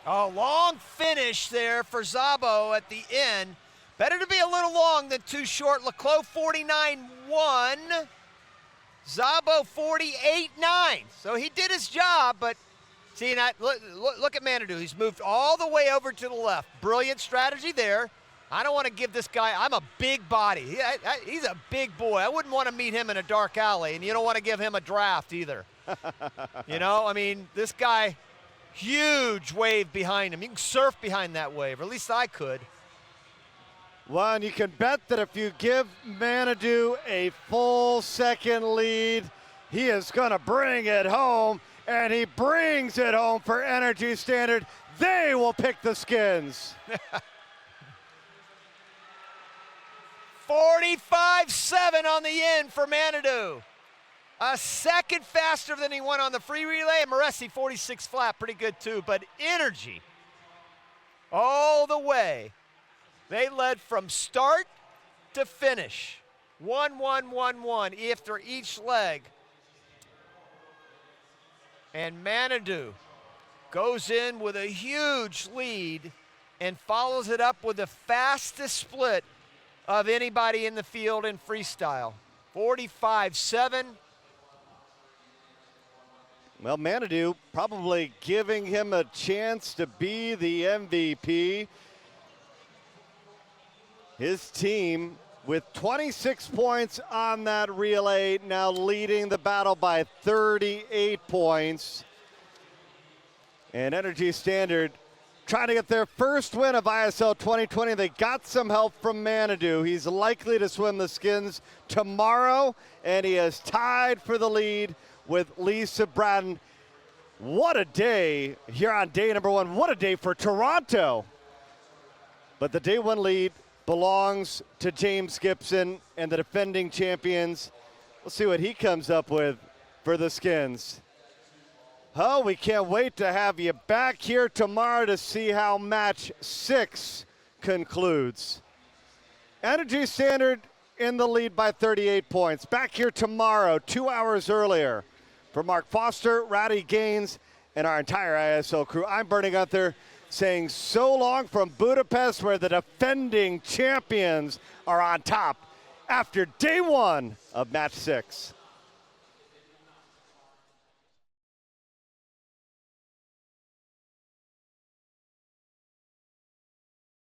A long finish there for Szabo at the end, Better to be a little long than too short. Leclos 49.1. Szabo 48.9. So he did his job, but see, look at Manadou. He's moved all the way over to the left. Brilliant strategy there. I don't want to give this guy, I'm a big body. He's a big boy. I wouldn't want to meet him in a dark alley, and you don't want to give him a draft either. You know, I mean, this guy, huge wave behind him. You can surf behind that wave, or at least I could. Well, and you can bet that if you give Manadou a full second lead, he is going to bring it home, and he brings it home for Energy Standard. They will pick the skins. 45.7 on the end for Manadou. A second faster than he went on the free relay. And Moresi 46 flat, pretty good too. But Energy, all the way. They led from start to finish. 1-1-1-1 after each leg. And Manadou goes in with a huge lead and follows it up with the fastest split of anybody in the field in freestyle. 45.7. Well, Manadou probably giving him a chance to be the MVP. His team with 26 points on that relay, now leading the battle by 38 points. And Energy Standard trying to get their first win of ISL 2020. They got some help from Manadou. He's likely to swim the skins tomorrow, and he is tied for the lead with Lisa Bratton. What a day here on day number one. What a day for Toronto. But the day one lead belongs to James Gibson and the defending champions. We'll see what he comes up with for the skins. Oh, we can't wait to have you back here tomorrow to see how match 6 concludes. Energy Standard in the lead by 38 points. Back here tomorrow, 2 hours earlier. For Mark Foster, Rowdy Gaines, and our entire ISL crew, I'm Bernie Gunther saying so long from Budapest, where the defending champions are on top after day one of match 6.